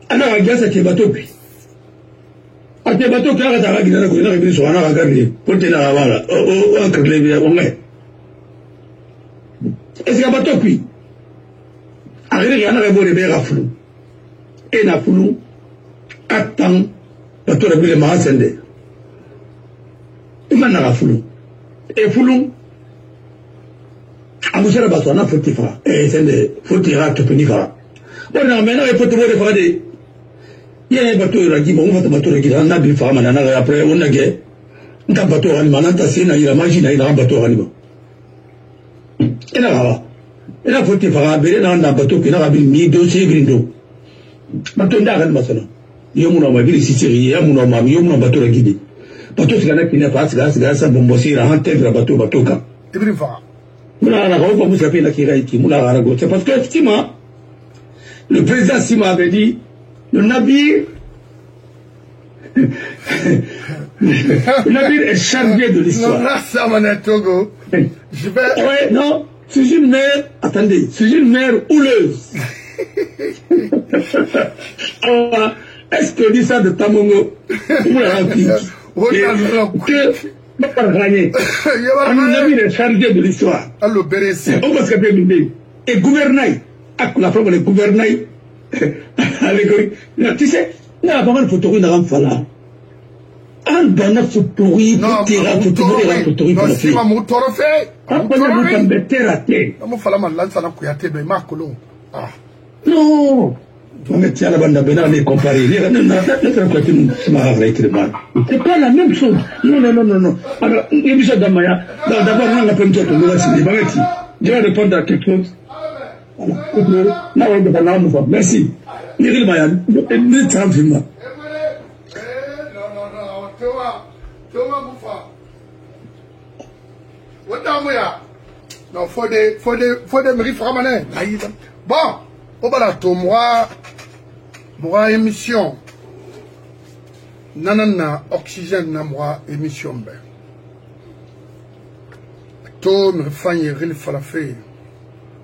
ana agasa ke bato puis ate bato ka ta ga gina ko na bi so ana ga garli ko te na wala o akarle bi o ngai est-ce que bato puis agire ga na ga bore be ga fulu e na fulu atan bato ra bi le ma sende imana ga fulu e fulu amusera bato na fotifa e sende fotira to penifa bona mena e foto bore fa de ye bato iragi mo mfata bato iragi na bi fa mana na après on a ge nta bato ani mananta sina ila majina ila bato ani ba ina gawa ina foti fa bere na bato kina bi mi dossier grindo bato nda kan masana yo muno ma biri siciri ya muno ma yo muno bato iragi bato sigana kina fa siga sa bombosi ra hante bato ka ibri fa muna na ko musa pe na kira iki muna gara go c'est parce que effectivement le président Sima avait dit le navire est chargé de l'histoire. Non, là, ça m'en est Togo. Je vais... Ouais, non, c'est une mer, attendez, c'est une mer houleuse. Alors, est-ce que dit ça de Tamongo ou la République que le navire est chargé de l'histoire. Alors, Béressi. On va se faire et gouvernail. La preuve, le gouvernail. Tu sais, il y a pas mal de photos dans le fala. Un dans notre photo, il faut tirer la photo. Non, si ma moto fait. Après, vous t'embêtez raté. Non, fala man lança na kuyate be makolo. Ah. Non. On met tiens la bande à les comparer. C'est pas la même chose. Non. Alors, il y a d'abord, on a permis de je vais répondre à quelque chose. Merci. Non, faut des mérites framanais. Bon, au balato, moi, émission. Nanana, oxygène, na moi, émission, ben. To, me fanye, ril falafé.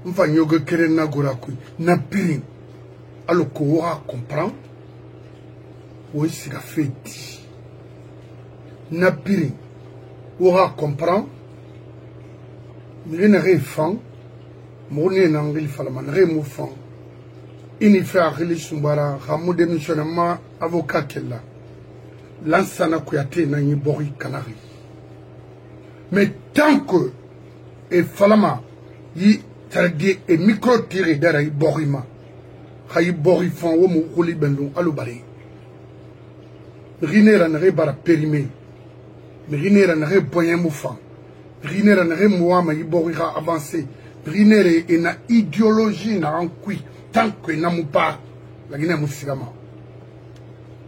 Mfa nyoga kere na gorakui na piri aloko wa comprend wo siga feti na piri wa comprend mire re fan mo ne na ngil falama re mo fan ini fa akili sumbara hamu démissionnement avocat kella lansana kuyate na ni bori kanari mais tant que et falama yi c'est-à-dire et micro tiré derrière borima hay borifon wo mo kholi bendon alu bari rinera na re bara périmé mais rinera na re boyen mo fan rinera na re mo ma yi borira avancé rinera et na idéologie na en kui tant que na mu pas la guinée mo sigama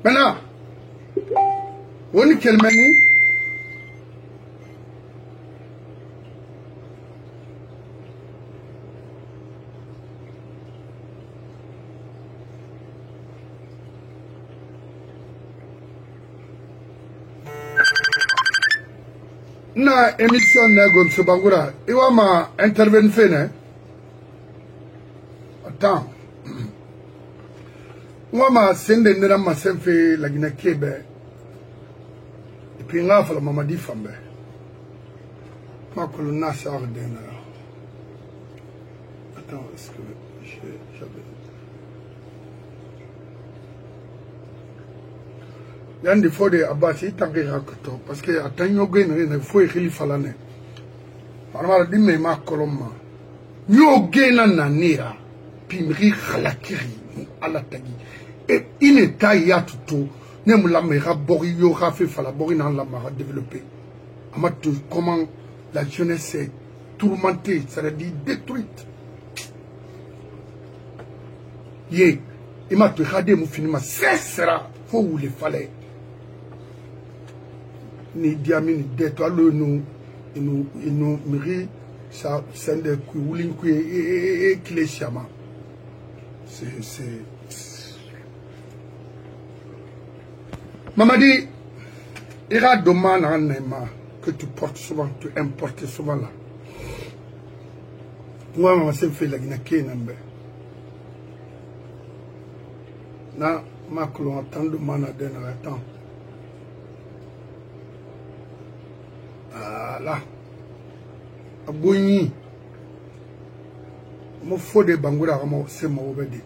maintenant woni kelmeni na émission na gonso bangura iwa ma intervenir fene attends wa ma sende ndera ma senfe la gina kebe et puis nga fa la mamadi fambe ma ko le na sa ordena attends est-ce que j'avais yandi fode abati tangi hakoto parce que atanyo gene ne fo khili falane marmara dimme ma kolomma nyo gena nanira pimri khalakiri ala tagi et ine tayatuto ne mulame rabori yo rafe fala bori na la mara développer amatu comment la jeunesse est tourmentée, ça veut dire détruite. Yé, il m'a tout regardé mon film, cessera, faut où il fallait. Ni diamine d'étoile nous miri ça c'est de kuulin ku et clé chama c'est Mamadi ira demande en Neymar que tu portes souvent, tu importes souvent là. Moi, maman, c'est fait la guinée nambe. na Macron attend de mana d'un temps. Là. Abonyi. Mo fode bangura kama se mo bedi.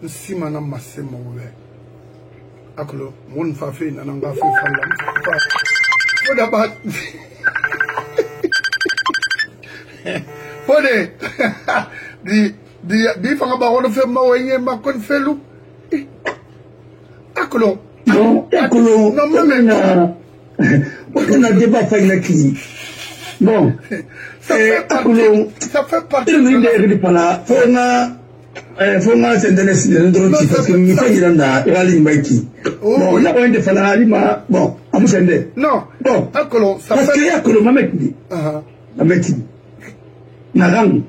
Nsima na masse mo be. Aklo mon fa fe na nga fe falla. Fode ba. Fode. Di fa ba wono fe ma wenye ma kon felu. Aklo. Non, aklo. Non mais on a débat avec la qui. Bon, ça fait partie. Il me dit pas faut nga s'intéresser de l'autre parce que nous fait il a rali maiki. Bon, là on est fait la lima. Bon, à musende. Non. Bon, akolo ça parce que akolo mameti. Mameti. Nagang,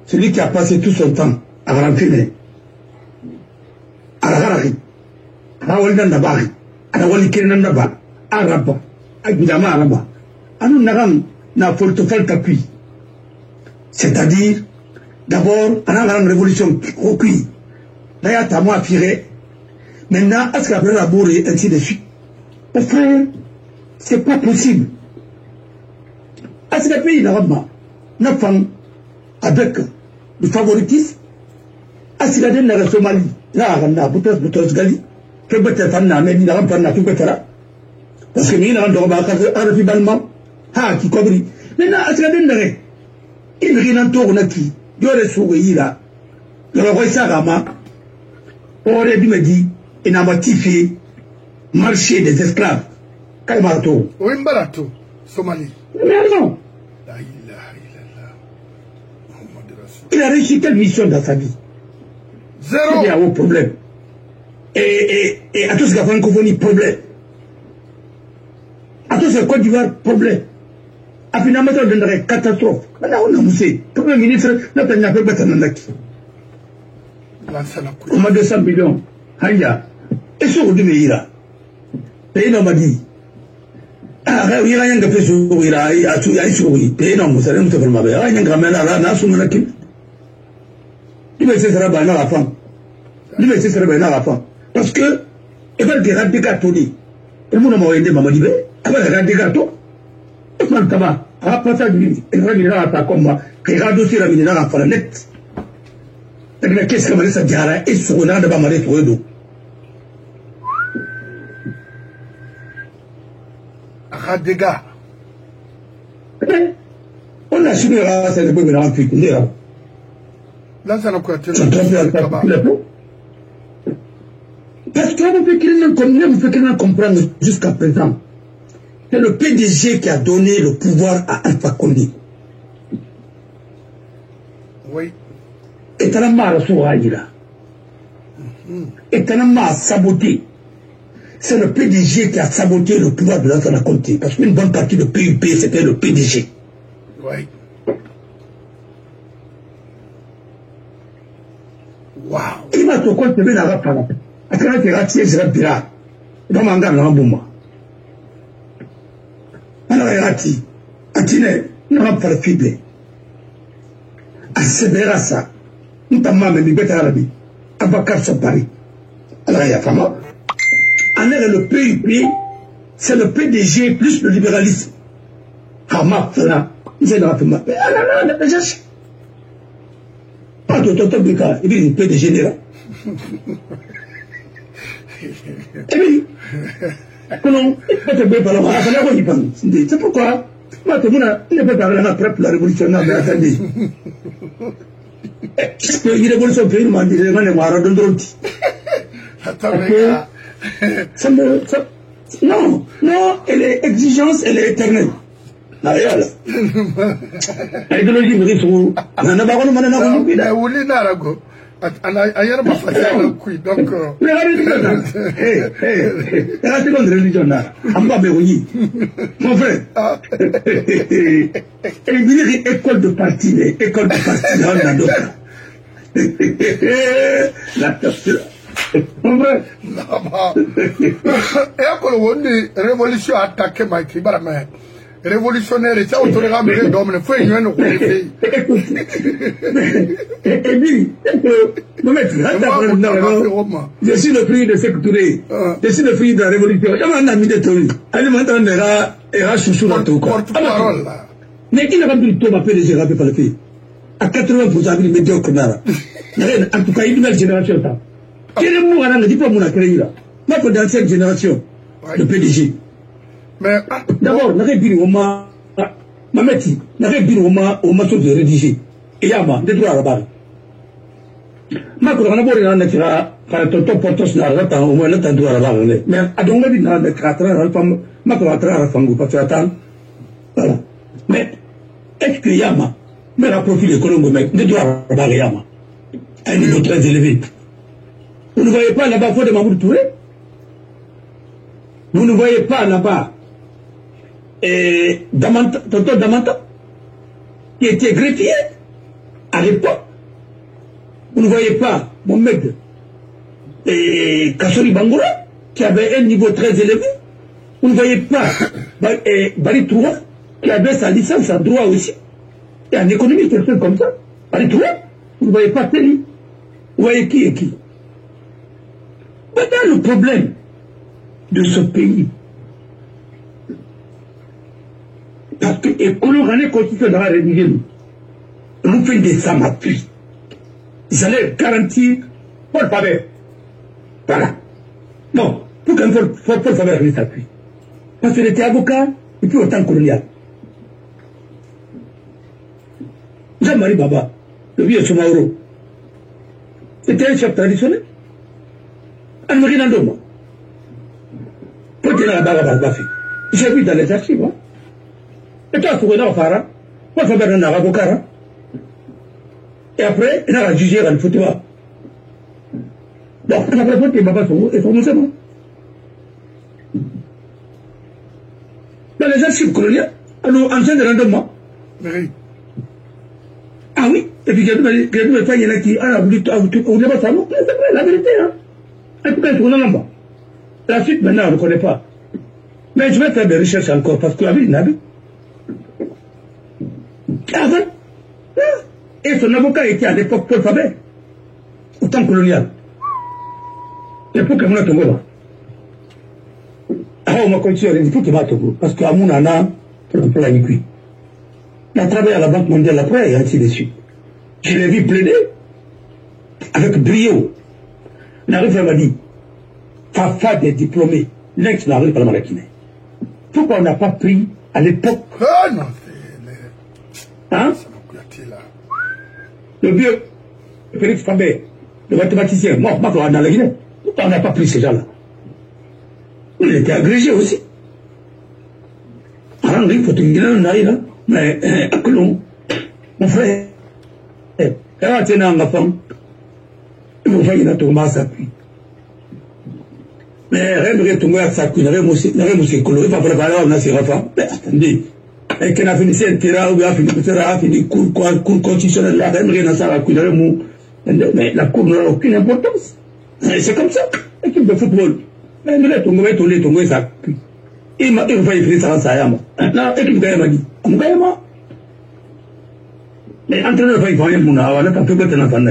celui qui a passé tout son temps à rentrer à la garage. À Waldan Dabari, à Waliken Naba, Araba, à Bidama Araba. À nous Nagam. Na portefeuille qu'appuie. C'est-à-dire, d'abord, à la révolution au cul. Là, il y a ta moi affiré. Maintenant, est-ce qu'après la bourre et ainsi de suite? Mon frère, c'est pas possible. Est-ce que le pays n'a pas avec du favoritisme? Est-ce que la Somalie, là, on a Boutos Gali, que peut-être on a même n'a pas tout peut faire. Parce que nous, on a un ah, qui compris. Maintenant, à ce que il rien en tourne qui, il y aurait souri là. Le roi Sarama aurait dû me dire, il n'a pas tifé marché des esclaves. Kalmato. Oui, Mbalato, Somalie. Mais non. Il a réussi quelle mission dans sa vie? Zéro. Il y a un problème. Et à tout ce qu'il y a francophonie, problème. À tout ce Côte d'Ivoire, problème. A finalement, on donnerait catastrophe. Maintenant, on a moussé. Le Premier ministre n'a pas fait battre Nandaki. On m'a 200 millions. Haya. Et sur le Meira. Et il m'a dit. Ah, il y a un peu sur Ira, il y a un peu sur Ira. Et non, vous allez me faire ma mère. Il y a un grand-mère là, n'a son Nandaki. Il me sera bien à la fin. Il me sera bien à la fin. Parce que, il va dire des gâteaux. Et mon amour est de Mamadi Bé. Il va dire des gâteaux. Ousmane Kaba, a passé du Ramina à Komba, qui a dossier Ramina à Falanet. Qu'est-ce que Marissa Diara et Souna de Bamare Touedo? Radega. On a suivi la scène de Bébé en fuite. Là, ça n'a pas été parce qu'on peut comprendre jusqu'à présent. C'est le PDG qui a donné le pouvoir à Alpha Condé. Oui. Et Tanama a Souhaïra. Et Tanama a saboté. C'est le PDG qui a saboté le pouvoir de l'Alpha Condé. Parce qu'une bonne partie de PUP, c'était le PDG. Oui. Wow. Il m'a tout compte de la rapana. À travers les ratiers, je vais dans mon gars, dans mon alors, Rati, Atine, nous n'avons pas de fibre. À Séberassa, nous t'avons même bête arabe, à Bakar sur Paris. Alors, il y a pas mal. Alors, le PUP, c'est le PDG plus le libéralisme. Hama, là, ils sont dans la firme. Ah là là, déjà. Pas de tonton Bika, il dit une PDG là. Et puis, c'est pourquoi il ne peut pas après la révolution. Attendez. Est-ce que la révolution fait une dit non, non, elle est exigence, elle est éternelle. L'idéologie me dit tout. Ayer ma façon de donc. Mon frère. Elle dit école de parti, école de parti, on a d'autres. La torture. Mon frère. Et encore, on dit révolution attaquée, Maïti, Baramé. révolutionnaire, ça autorisera me dominer. Faut y aller. Et puis, je suis le prix de Sékou Touré. Je suis le prix de la révolution. Je m'en ai mis de tout. Allez, maintenant, on ira chouchou la tout. Mais il n'a pas pu tout m'appeler les Gérard Pépalapé. À 80%, il est médiocre. En tout cas, il y a une nouvelle génération. Quel est le mot à diplôme à créer là? Moi, dans cette génération, le PDG. Mais d'abord, n'a pas dit au ma Mameti, n'a pas dit au ma de rédiger. Et yama, des droits à la barre. Ma courant d'abord, il en a tiré quand ton portos n'a pas au moins le temps de la barre. Mais à donc, il n'a pas de 4 ans, ma courant à la fangou, parce que attends. Voilà. Mais est-ce que Yama, mais la profil de Colombo, mec, des droits à la barre Yama, à un niveau très élevé. Vous ne voyez pas là-bas, faut de Mamoudou Touré? Vous ne voyez pas là-bas Tonton Damanta, qui était greffier à l'époque. Vous ne voyez pas Mohamed Kassori Bangoura, qui avait un niveau très élevé. Vous ne voyez pas Bari Toura, qui avait sa licence en droit aussi. Et en économie, quelque chose comme ça. Bari Toura, vous ne voyez pas Teli. Vous voyez qui est qui? Maintenant, le problème de ce pays, parce que les colorants constituent dans la religion, nous faisons des samappuis. Ils allaient garantir Paul Faber. Voilà. Bon, pour qu'un Paul Faber reste appui. Parce qu'il était avocat et puis au temps colonial. Jean-Marie Baba, le vieux Soumaoro, c'était un chef traditionnel. Anne-Marie Nandoma. Pour tenir la barre à Bafi. J'ai vu dans les archives. Hein. Et toi, tu es Fara, Paul Faber un avocat. Et après, il a jugé dans le football. Donc, on a l'impression que Baba est formé. Dans les archives coloniales, alors, ancien de rendement. Oui. Ah oui, et puis, il y en a qui ont voulu pas ça. C'est vrai, la vérité. Hein. En tout cas, on en bas. La suite, maintenant, on ne connaît pas. Mais je vais faire des recherches encore, parce que la vie, il n'a pas. Avant, et son avocat était à l'époque Paul Faber, au temps colonial. L'époque où on a tombé là. Alors on m'a continué, il faut qu'il m'a tombé, parce qu'à mon âne, pour le plan cuit. Il a travaillé à la Banque mondiale après, et ainsi de suite. Je l'ai vu plaider, avec brio. N'arrive m'a dit, Fafa des diplômés, l'ex n'arrive pas à la Malakine. Pourquoi on n'a pas pris à l'époque? Ah non, hein? Le vieux Félix Faber, le mathématicien, moi, on a la Guinée. Pourquoi on n'a pas pris ces gens-là? Il était agrégé aussi. Alors, il faut que Guinée, on arrive là. Mais, mon frère, quand tu es un enfant, il faut faire une tombe à sa pluie. Mais, rêve tomber à sa pluie, n'avait pas coloré, pas préparer, on a ses enfants. Mais attendez. Et qu'on a fini un terrain, ou a fini cours constitutionnel, là, rien n'a ça, mais la cour n'a aucune importance. C'est comme ça, équipe de football. Mais nous, on ça. Il m'a fait ça en Sayama. Là, équipe de m'a dit, on gagne moi. Mais entraîneur, il faut y aller, on a fait un enfant.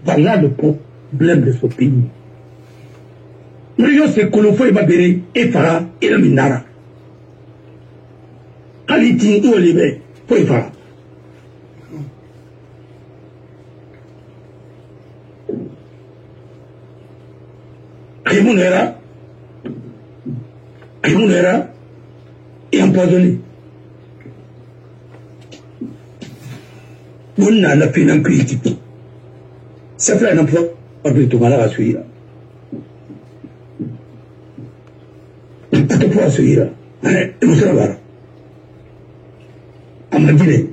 Voilà le problème de ce pays. Nous, c'est que l'on fait Babéré, et Farah, et le Minara. Qualité ou libé, faut y faire. Aymunera est empoisonné. On a la peine en critique. Ça fait un emploi de tout mal à suivre. Pas de poids à suivre. Et vous savez. Amadine,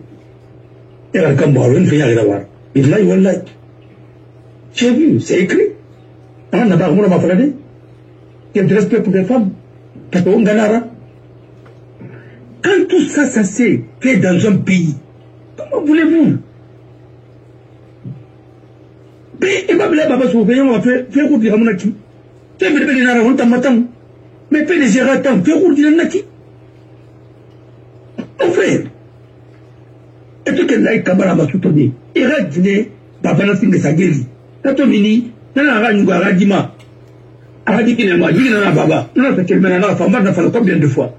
il y a un cambar, une fille à l'avoir. Il l'a eu, j'ai vu, c'est écrit. On n'a pas vraiment parlé. Il y a du respect pour les femmes. Parce qu'on gagnera. Quand tout ça, ça s'est fait dans un pays, comment voulez-vous? Et Baba Soufé, on va faire route de Ramonaki. C'est le bébé de Nara, on t'a matin. Mais PDG Ratan, faire route de Naki. Au fait, et tout que là, Kamara m'a soutenu. Il reste venu, Babana Singh Sageli. Tato Mini, Nana Rango Aradima. Aradikinema, Dina Baba, non, c'est qu'elle mène à la femme, n'a fallu combien de fois.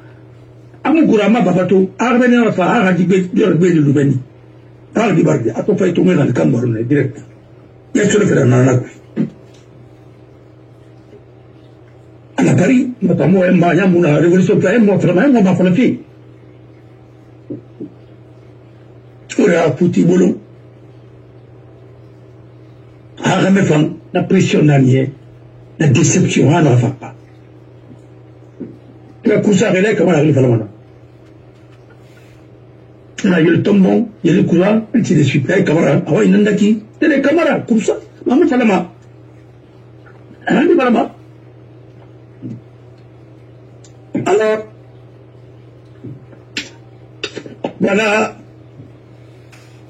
Amukurama Babato, Arveni à la Aradibé, de Loubeni. Aradibardi, à ton fait, tout le monde dans le Cameroun, direct. Il y a sur le fait d'un anakui. À la Paris, notamment, la révolution, moi, vraiment, ma fille. Ora puti bolo. Arame fan, la pression n'anier, la déception à la fa. La cousa relais comme la rive à la main. Là, il y a le tombon, il y a le courant, ainsi de suite. Là, camarade, ah ouais, il y en a qui. C'est les camarades, comme ça. Maman, fa la main. Elle dit la main. Alors, voilà.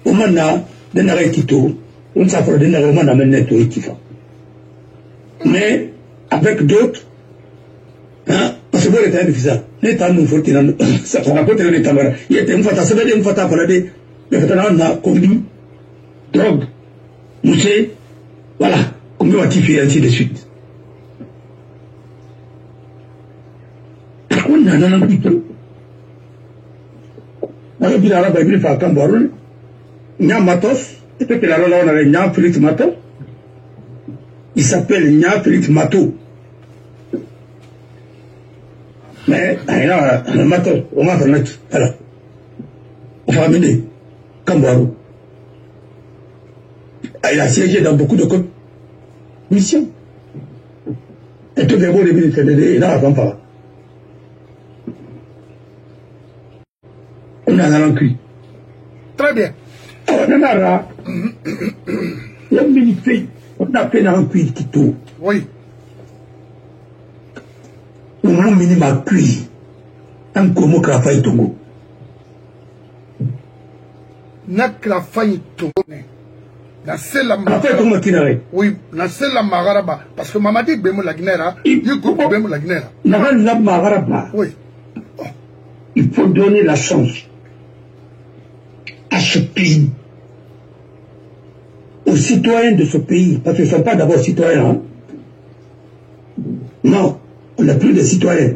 Omana, denare kito, on s'appelle denare omana meneto et kifa. Mais, avec d'autres, hein, on se voit les temps de visa. Les temps nous faut qu'il en ça qu'on a pas les temps. Il était une fois, ça veut dire une fois, t'as parlé, mais maintenant, on a combi, drogue, moussé, voilà, combi watifi, ainsi de suite. On a un petit alors, il a la Bible, il fait un cambaron. Nya Matos, et puis là, on a Nya Félix Mato. Il s'appelle Nya Félix Mato. Mais, là, Matos, on va faire mettre, voilà. On va amener Cambarou. Il a siégé dans beaucoup de commissions. Et tout le monde est venu s'aider, et là, on va pas. On a un cuit. Très bien. On a on a fait un cuit qui tourne. Oui. On a mis ma cuit. Un como que la faille tongo. N'a que la faille tongo. Na sela magara. Oui, na sela magara parce que maman dit bemo la guinera, il coupe bemo la guinera. Na la magara. Oui. Il faut donner la chance à ce pays, aux citoyens de ce pays, parce qu'ils ne sont pas d'abord citoyens. Hein? Non, on n'a plus de citoyens.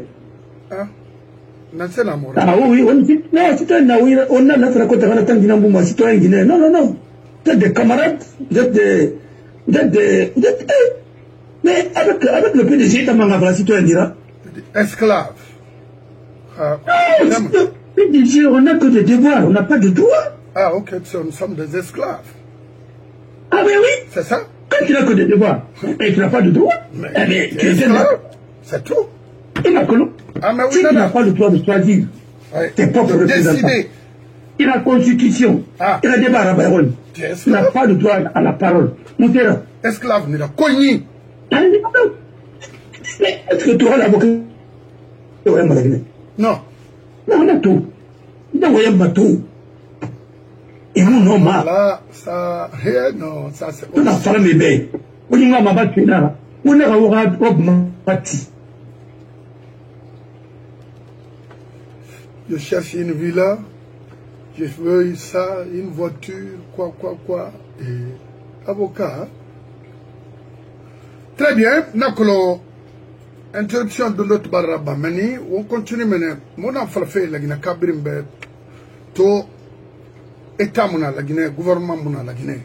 Ah oui, non, citoyens, oui, on a notre côté, on a tant de citoyens guinéens. Non, non, non. Vous êtes des camarades, vous êtes des mais avec le PDG, comment on a la citoyen dira? Esclaves. PDG, on n'a que des devoirs, on n'a pas de droits. Ah, ok, nous sommes des esclaves. Ah, mais oui. C'est ça? Quand tu n'as que des devoirs et tu n'as pas de droits, mais tu es esclave. C'est tout. Il n'a que l'eau. Ah, mais oui, si tu n'as pas le droit de choisir tes propres représentants. Il a la constitution, il a débat à Bayron. Tu n'as pas le droit à la parole. Esclave, il a cogné. Mais est-ce que tu auras l'avocat? Non. Non, on a tout. On a bateau. Et nous, non, là, ça, non, ça c'est. On a fait mes bébés. On y va, ma batte, on a bâti. Je cherche une villa, je veux ça, une voiture, quoi. Et avocat. Hein? Très bien, Nakolo. Interruption de l'autre baraba. On continue maintenant. Mon enfant fait la Guinée Kabrimbe. To. État mouna la Guinée, gouvernement mouna la Guinée.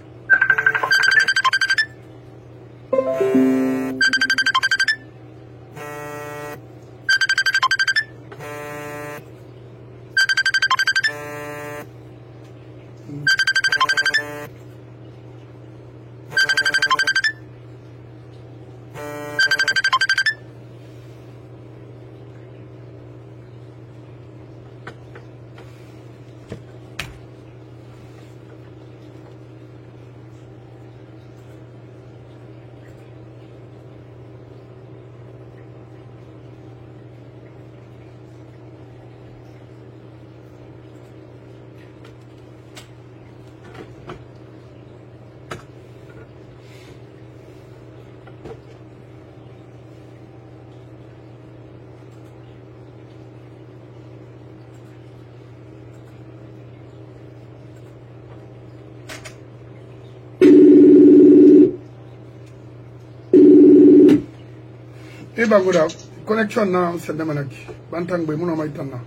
Bangoura, connexion na c'est manaki. Bantang be mouna maitana.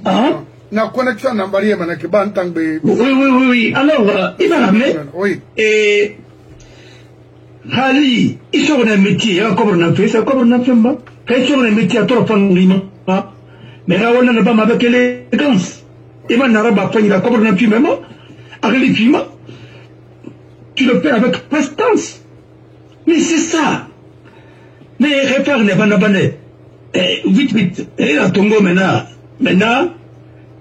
Ah? Na connexion na barié manaki bantang be. Oui. Alors, il va ramener. Oui. Et Hali, ils sont un métier, encore un fait, c'est encore un fait, quand ils sont un métier à trop fondre, mais là on n'a pas avec élégance. Et maintenant, on va faire la cobre d'un film, avec les films, tu le fais avec prestance. Mais c'est ça. Mais réfère n'est pas n'abonné. Et vite, et là, Tongo maintenant,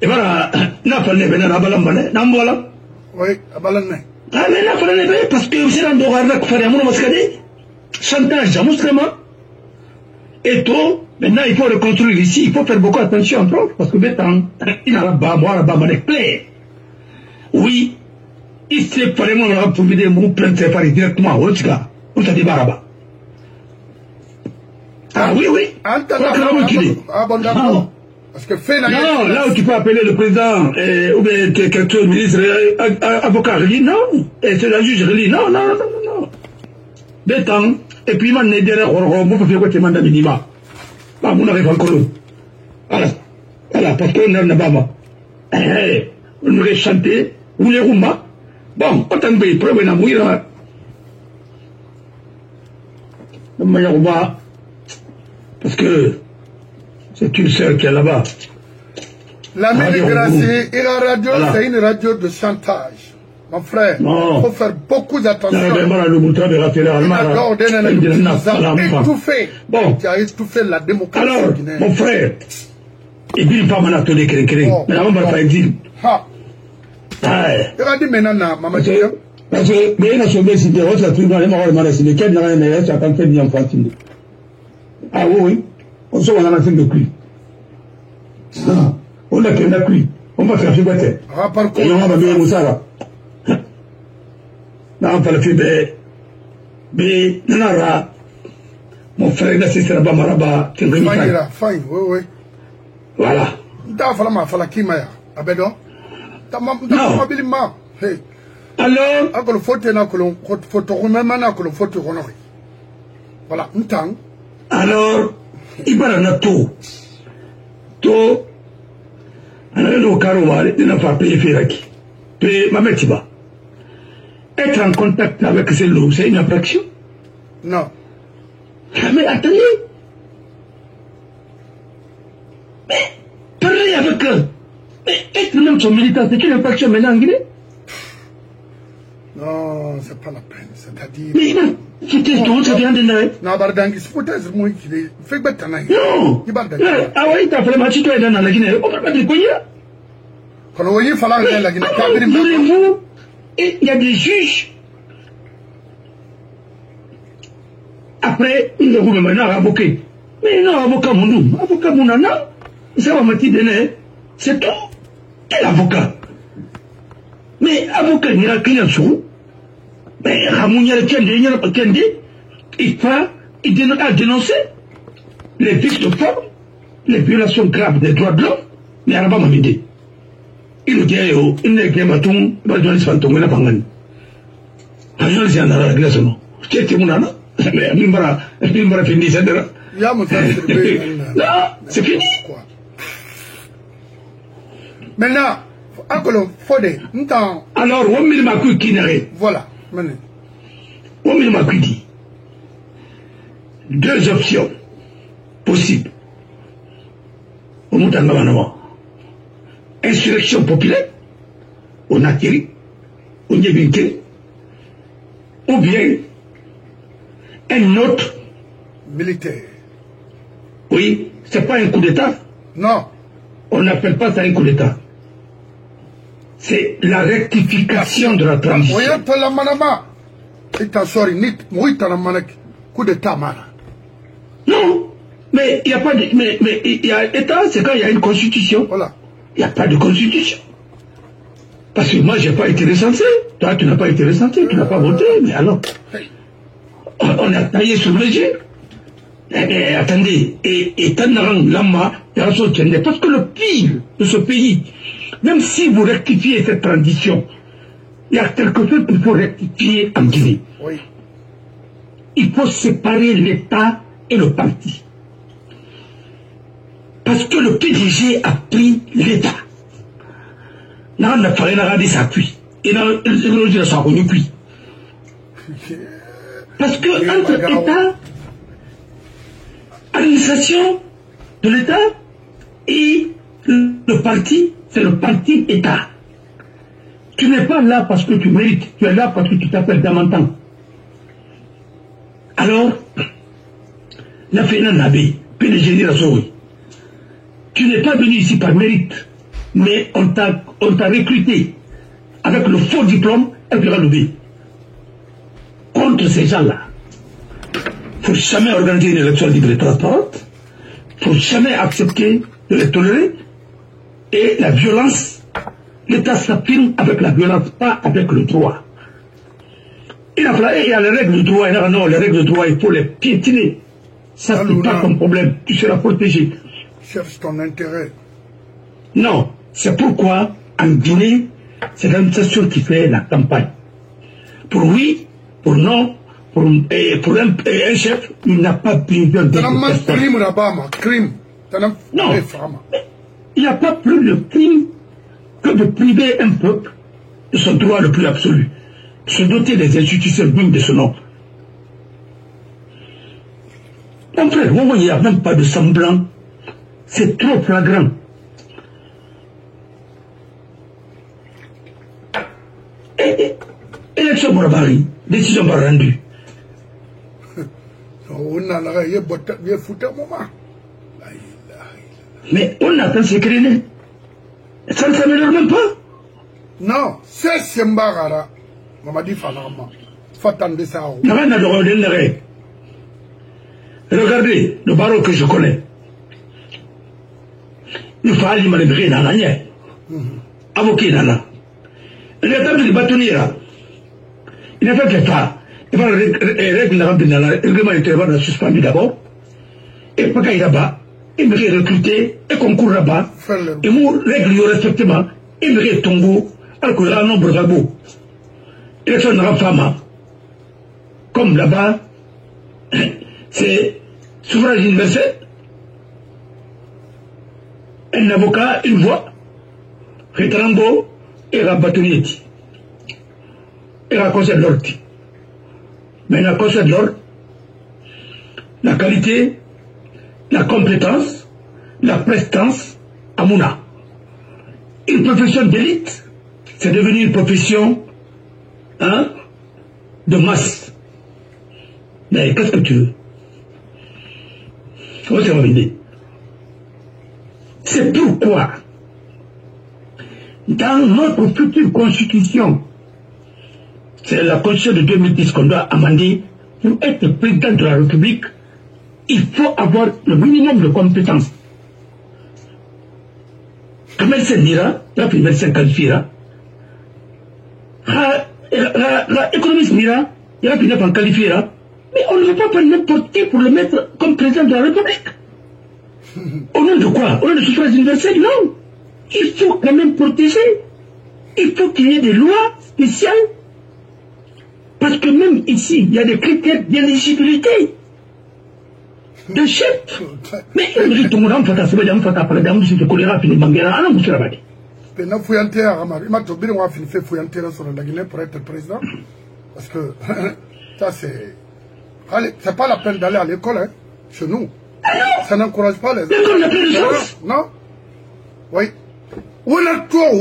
et voilà, n'a pas les bénin à Balambane, n'a voilà. Oui, à Balambane. Ah, mais là, parce que c'est un doigt qui fait un mouvement chantage, justement. Et tout, maintenant, il faut reconstruire ici, il faut faire beaucoup attention, parce que maintenant, il n'a pas boire, pas mal clair. Oui, il s'est pas vraiment pour vider mon plein de séparer directement au Tika, ou t'as dit Baraba. Ah oui. Ah bon, d'accord. Parce que fait la non, là où tu peux appeler le président, ou bien quelque chose, ministre, avocat, non. Et c'est la juge, non. Des temps, et puis, man, n'est derrière, on peut faire quoi, tu mandat minima. Bah, on arrive encore. Voilà, parce qu'on n'a pas mal. On aurait chanté, ou les rumba. Bon, autant de pays, preuve, on a mouillé, parce que c'est une sœur qui est là-bas. La Médigracie et la radio, c'est une radio de chantage. Mon frère, il faut faire beaucoup d'attention. Bon. Tu as étouffé la démocratie. Alors, mon frère, il dit pas mal à tous les créés. Mais là, on va pas dire. Il a dit maintenant, maman. Parce que, mais il a sauvé si tu as ça, tu dois aller voir le malade. Mais quel n'a rien, tu as quand fait bien infantile. Ah oui. On se voit dans la scène de cuit. On a qu'un cuit. On va faire chiboter. Et on va bien Moussara. Non, on va le faire. Mais, Nara, mon frère, là, c'est là-bas, Maraba, c'est une fine, oui. Voilà. T'as fallu ma fala kimaya. Abedo. T'as mobilement. Hey. Alors, à le photo, photo, voilà, un temps. Alors, il va en tout. Tout. Alors, il n'a pas payé Ferraki. Puis, ma mère, être en contact avec ces loups, c'est une infraction? Non. Mais attendez. Mais, parler avec eux. Mais être même son militant, c'est une infraction maintenant en Guinée? Non, c'est pas la peine. C'est-à-dire. Mais non, c'était tout, ça vient de là. Non, Bardangi, c'est peut-être moi qui l'ai fait bête. Non. Ah oui, t'as fait le match, tu es dans la Guinée. On va pas dire quoi. Quand on voyait, il fallait aller à la Guinée. Voulez-vous, il y a des juges. Après, il y a maintenant avocat. Mais non, avocat Mounou. Avocat Mounana, ça va me dire, c'est tout. Quel avocat? Mais avocat, il n'y a qu'un sou. Mais Ramounia, il a dénoncé les vices de forme, les violations graves des droits de l'homme, mais il n'y a pas d'idée. Il dit, il n'est qu'un bâton, il va donner ce fantôme, il n'a pas de il y a un glace. Mais il m'a fini, c'est là. C'est fini. Maintenant, alors, on met ma couille qui n'arrête. Voilà. On met ma couille dit. Deux options possibles. Au Moutangavanawa. Insurrection populaire, on a tiré, on y a bien tiré. Ou bien un autre militaire. Oui, c'est pas un coup d'État. Non. On n'appelle pas ça un coup d'État. C'est la rectification de la transition. Non, mais il n'y a pas de... Mais il y a État, c'est quand il y a une constitution. Voilà. Il n'y a pas de constitution. Parce que moi, je n'ai pas été recensé. Toi, tu n'as pas été recensé, tu n'as pas voté. Mais alors, on a taillé sur les yeux. Eh, attendez, et Tanarang, Lama, parce que le pire de ce pays, même si vous rectifiez cette transition, il y a quelque chose qu'il faut rectifier en Guinée. Oui. Il faut séparer l'État et le parti. que le PDG a pris l'État. N'a pas dit ça puis. Et n'a pas puis. Parce que entre État, administration de l'État et le parti, c'est le parti État. Tu n'es pas là parce que tu mérites, tu es là parce que tu t'appelles Damantan. Alors, la Féna Nabé, PDG de la souris. Tu n'es pas venu ici par mérite, mais on t'a recruté avec le faux diplôme et le Ranobé. Contre ces gens-là, il ne faut jamais organiser une élection libre et transparente, il ne faut jamais accepter de les tolérer, et la violence, l'État s'affirme avec la violence, pas avec le droit. Il y a les règles du droit, non, les règles du droit, il faut les piétiner. Ça, c'est pas ton problème, tu seras protégé. Cherche ton intérêt. Non, c'est pourquoi, en Guinée, c'est l'administration qui fait la campagne. Pour oui, pour non, pour un chef, il n'a pas besoin de crime. Non, il n'y a pas plus de crime que de priver un peuple de son droit le plus absolu, de se doter des institutions dignes de ce nom. Mon frère, il n'y a même pas de semblant, c'est trop flagrant. Élection Morabari, décision pas rendue. Mais on attend ce créneau. Ça ne s'améliore même pas. Non, c'est Sembagara. Mamadi Falama. Fatande Sao. Regardez le barreau que je connais. Il faut aller me lever dans l'année. Avocat dans la. Il a tapé le bâtonnier là. Il a fait que ça. Il va régler la règlement intérieur suspendu d'abord. Et pas qu'il là-bas. Il me recruter et concours là-bas. Et moi, règle respectivement. Il me tombeau. Alors qu'il y a un nombre d'abos. Élection de la femme. Comme là-bas, c'est suffrage universel. Un avocat, une voix. Rétrambo et la bâtonnier. Et la conseil de l'ordre. Mais la conseil de l'ordre, la qualité, la compétence, la prestance, à Mouna. Une profession d'élite, c'est devenu une profession de masse. Mais qu'est-ce que tu veux? Comment ça va venir? C'est pourquoi, dans notre future constitution, c'est la constitution de 2010 qu'on doit amender, pour être président de la République, il faut avoir le minimum de compétences. Le médecin dira, la médecin qualifiera, l'économiste dira, il a fini par qualifier, mais on ne veut pas prendre n'importe qui pour le mettre comme président de la République. Au nom de quoi? Au nom de suffrage universel? Non. Il faut quand même protéger. Il faut qu'il y ait des lois spéciales. Parce que même ici, il y a des critères d'éligibilité de chef. Mais il me dit tout le monde, pour être président. Parce que ça c'est pas la peine d'aller à l'école, hein, chez nous. Ça n'encourage pas les enfants. Non. Oui. On a tort.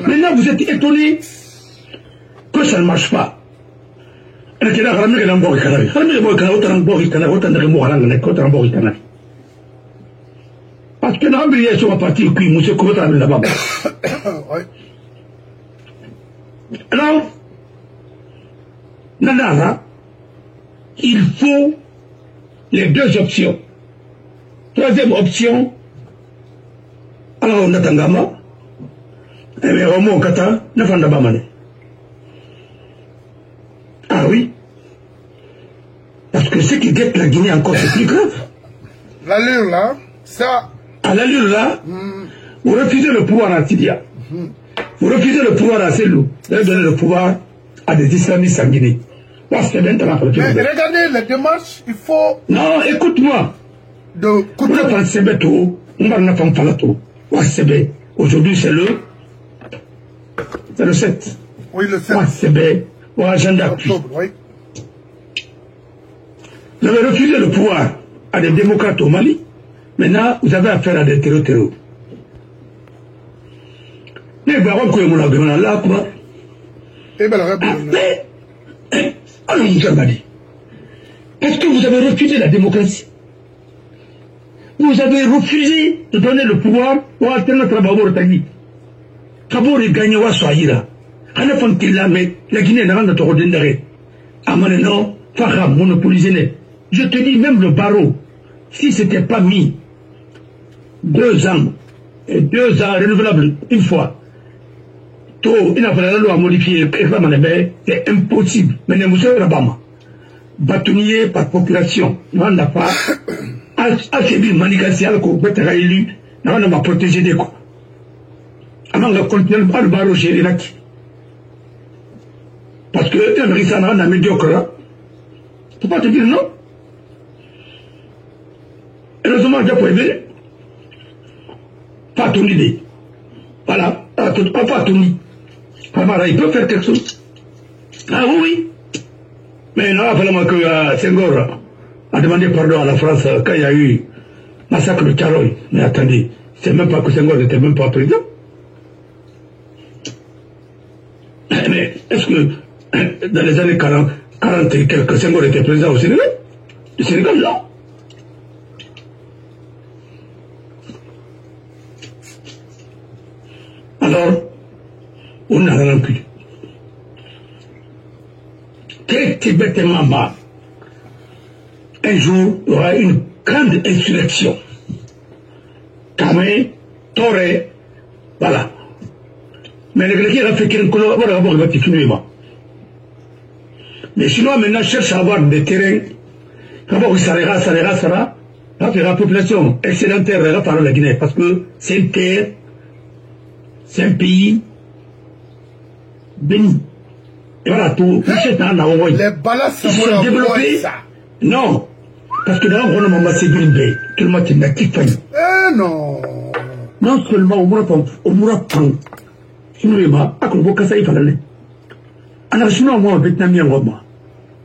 Maintenant vous êtes étonné que ça ne marche pas. Parce que nous avons sur un parti qui nous a là-bas. Alors, Nanara, il faut les deux options. Troisième option, alors on attend Gama, et Romo Kata, Nafanda Bamane. Ah oui, parce que ce qui guette la Guinée encore, c'est plus grave. L'allure là, ça. À l'allure là, vous refusez le pouvoir à Tidia. Vous refusez le pouvoir à Selou. Vous allez donner le pouvoir à des islamistes en Guinée. Mais regardez les démarches, il faut... Non, écoute-moi. Aujourd'hui, c'est le 7. Oui, le 7. Agenda. Oui. Vous avez refusé le pouvoir à des démocrates au Mali. Maintenant, vous avez affaire à des terroristes. Mais parce que vous avez refusé la démocratie. Vous avez refusé de donner le pouvoir au alternative Babor Tagui. Kabor est gagné à Swahira. La Guinée n'a pas de Amaneno, Faham, monopolisé. Je te dis, même le barreau, si ce n'était pas mis 2 ans, et 2 ans renouvelables une fois, il n'a pas la loi à modifier, c'est impossible. Mais ne monsieur Rabama, bâtonnier par population, on n'a pas, affaibli Manigassial, qu'on peut être élu, on n'a pas protégé des coups. Avant de continuer par le barreau chez l'Iraki. Parce que un Rissana n'a médiocre là. Il ne faut pas te dire non. Heureusement, j'ai pas aimé. Pas ton idée. Voilà. Pas ton idée. Il peut faire quelque chose. Ah oui. Mais non, apparemment que Senghor a demandé pardon à la France quand il y a eu massacre de Tcharoy. Mais attendez, c'est même pas que Senghor n'était même pas président. Mais est-ce que dans les années 40 et quelques, Senghor était président au Sénégal? Le Sénégal, non. Alors, on n'a rien plus. Très tibétalement bas. Un jour, il y aura une grande insurrection. Kamé, Toré, voilà. Mais les Grecs ont fait qu'il y ait les Chinois maintenant cherchent à avoir des terrains. D'abord, ça la population excédentaire par la Guinée, parce que c'est une terre, c'est un pays béni. Et voilà tout. Les balas sont développés. Non. Parce que là, on a massé d'une baie. Tout le monde est natif. Non. Non seulement au Mourapan, sinon il va, à Koubokasa, il fallait. Alors, sinon, moi, Vietnamien, moi.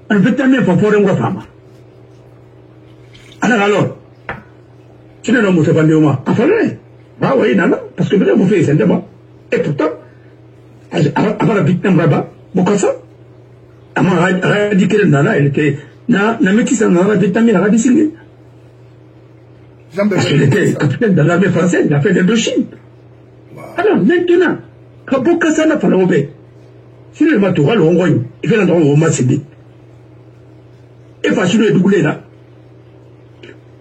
Un Vietnamien, pas pour un femme. Alors, tu n'as pas de famille, moi. Ah, fallait. Ah, oui, non, parce que vous faites, c'est d'abord. Et pourtant, avant la Vietnam, là-bas, Bokassa, à moi, radiquer Nana, elle était, na métisse en Vietnamien, elle a décidé. Parce qu'il était capitaine de l'armée française, il a fait l'Indochine. Alors, maintenant, quand Bokassa n'a pas l'obé, si le Matoura, le Hongrois, il fait l'endroit où on m'a cédé. Et facile de doubler là.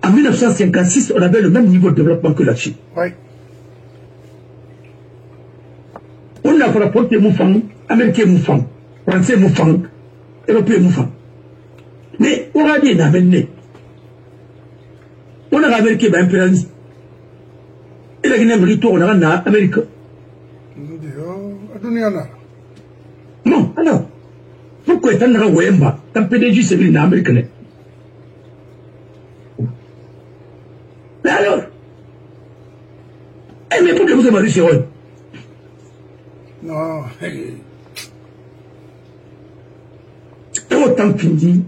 En 1956, on avait le même niveau de développement que la Chine. Oui. On a fait la porte Moufang, Américain Moufang, Français Moufang, Européen Moufang. Mais on a dit, on a amené. On a Américain impérialiste. Et la Guinée-Américaine, on a Amérique. Non, alors, pourquoi est-ce que tu as un PDG civil américain? Mais alors, mais pourquoi vous avez dit non, et autant fini.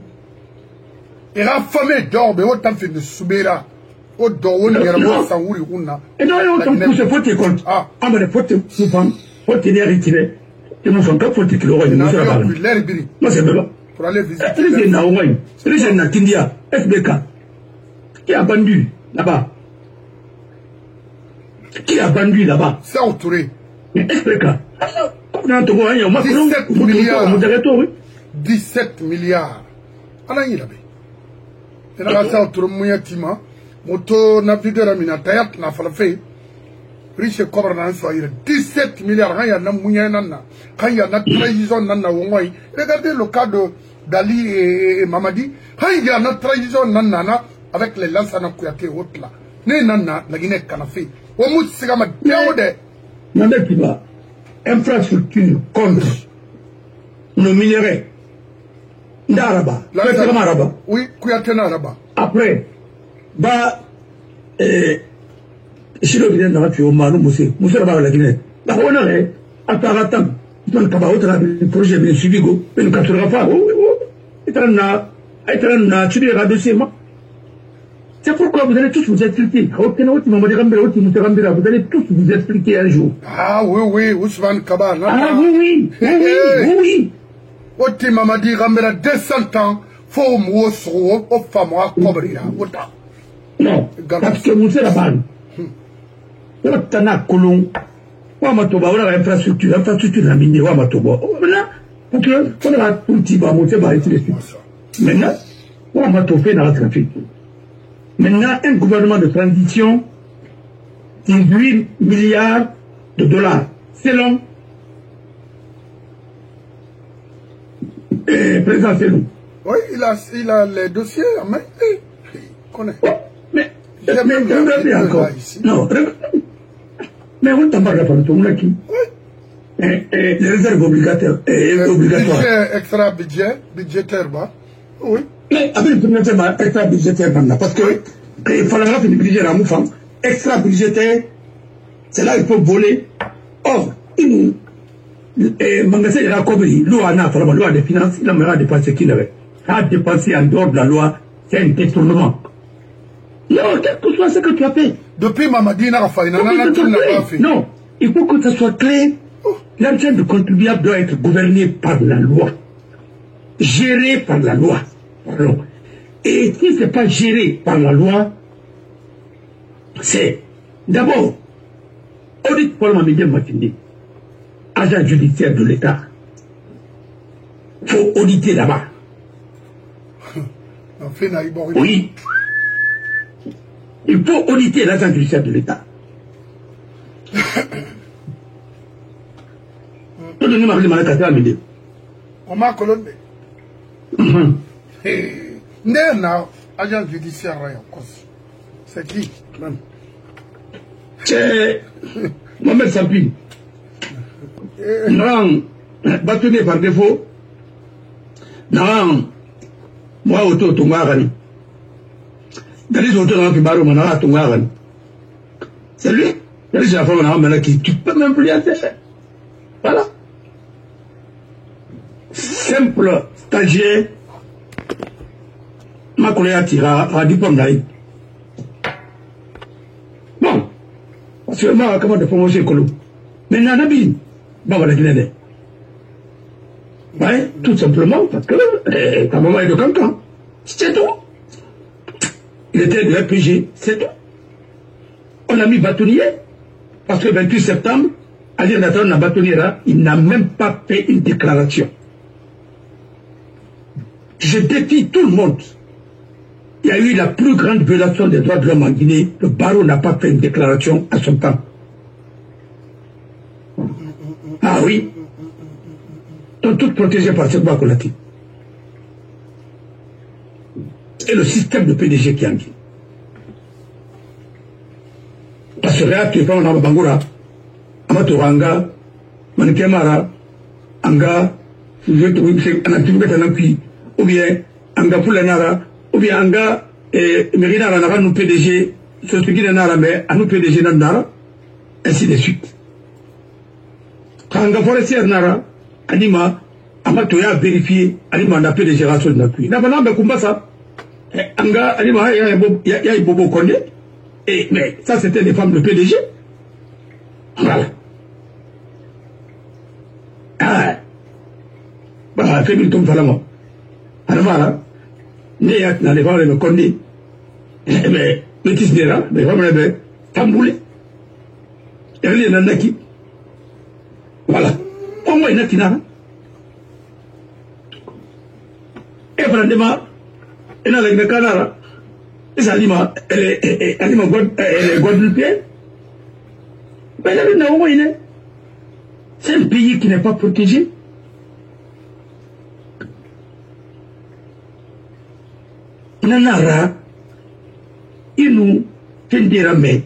Et la famille d'or, mais autant fini de Soubera. Au d'or, on a un sangouri, on a. Et non, autant pousse, faut te compte. Ah, mais faut te souvent, faut te retirer. Et mon frère, faut te le roi, nous sommes là. Moi, c'est bon. Pour aller visiter. C'est na Ouaï, c'est na Kindia, FBK. Qui a vendu là-bas? Qui a vendu là-bas? C'est autouré. Mais FBK. 17 milliards. Ala yi labe. Tena sa autour muya tima. Moto navigueur amina tayat na falafe. Riche cobra na so 17 milliards. Quand il y a na muya nana. Quand il y a na trahison nana wongoi. Regardez le cas de Dali et Mamadi. Quand il y a na trahison nana avec les Lansana Kouyaté autres là. Ne nana la Guinée Kanafé. Omout sigama diawode. Nanda qui va. Infrastructure contre nos minéraux d'Araba. Oui, Kouyaté Araba. Après, bah, Silo Guinée n'a pas fait au Manu Moussé. Moussé là-bas la Guinée. La on a à Paratam. Dans le Kabao, le projet bien suivi, mais nous ne capturons pas. C'est pourquoi vous allez tous vous expliquer. Vous allez tous vous expliquer un jour. Ah oui, Ousmane Kaba. Ah oui. Oti Mamadi Rambela 200 ans, faut m'ouvrir aux femmes à couvrir. Non, parce que vous êtes là-bas. Vous êtes là, Colomb. Wamatoba, on a l'infrastructure la mine, Wamatoba. Là, on a tout petit bas, on va être maintenant, Wamatoba fait dans la trafic. Maintenant, un gouvernement de transition, 18 milliards de dollars, selon président Selou. Oui, il a les dossiers, mais il connaît. Mais regardez encore. Non, mais on t'en parle pas de tout le monde qui. Les réserves obligatoires. Budget extra budgétaire, oui. Mais avec le premier extra budgétaire, parce que il fallait faire une budget à Moufang. Extra budgétaire, c'est là qu'il faut voler. Or, il magasin de la Cobri, loi des finances, il a dépensé qu'il avait. A dépensé en dehors de la loi, c'est un détournement. Non, quel que soit ce que tu as fait. Depuis Mamadi n'a pas fait. Non, il faut que ça soit clair. L'argent du contribuable doit être gouverné par la loi. Géré par la loi. Pardon. Et si ce n'est pas géré par la loi, c'est d'abord, audit Paul Mamadi Matindi, agent judiciaire de l'État. Il faut auditer là-bas. Oui. Il faut auditer l'agent judiciaire de l'État. On m'a colonné. Agent judiciaire, c'est qui? C'est Mohamed Sampi. Non, bâtonné par défaut. Non, moi, auto, Tongagani. Dans les autos, c'est lui. C'est la femme qui tu peux même plus aller. Voilà. Simple stagiaire. Ma collègue tira à diplôme d'aïe. Bon. Parce que moi, comment de promotion Colou. Mais Nanabi, bon, voilà, Guinée. Ouais, tout simplement parce que ta maman est de Cancan. C'est tout. Il était de RPG, c'est tout. On a mis bâtonnier, parce que le 28 septembre, Ali Nathan n'a bâtonnier là, il n'a même pas fait une déclaration. Je défie tout le monde. Il y a eu la plus grande violation des droits de l'homme en Guinée. Le barreau n'a pas fait une déclaration à son temps. Ah oui. Donc tout protégé par cette Bakolati. Et le système de PDG qui en Guinée. Parce que là, tu es pas en Bangura, Amatoranga, Manikemara, Anga, ou bien Anga Poulanara, ou bien Anga Merina Nara, nous PDG, ce qui est Nara, mais à nous PDG Nara, ainsi de suite. Anga Forestière Nara, Anima, Amatoya vérifié, Anima n'a PDG Rassol Nakui. N'a pas de Kumbasa. Anga, Anima, il y a Bobo Kondé. Mais ça, c'était des femmes de PDG. Voilà. Ah. Bah, fait une tombe falama. Alors voilà. Néat n'a les femmes de Kondé. Mais, métis d'Era, les femmes de Tamboulé. Et il y en a qui. Voilà. Au moins, il y en a qui n'a. Et vraiment, il y en a les Canara. Et ça, elle est guadeloupéenne. Mais c'est un pays qui n'est pas protégé. Nanara, il nous fait dire, mais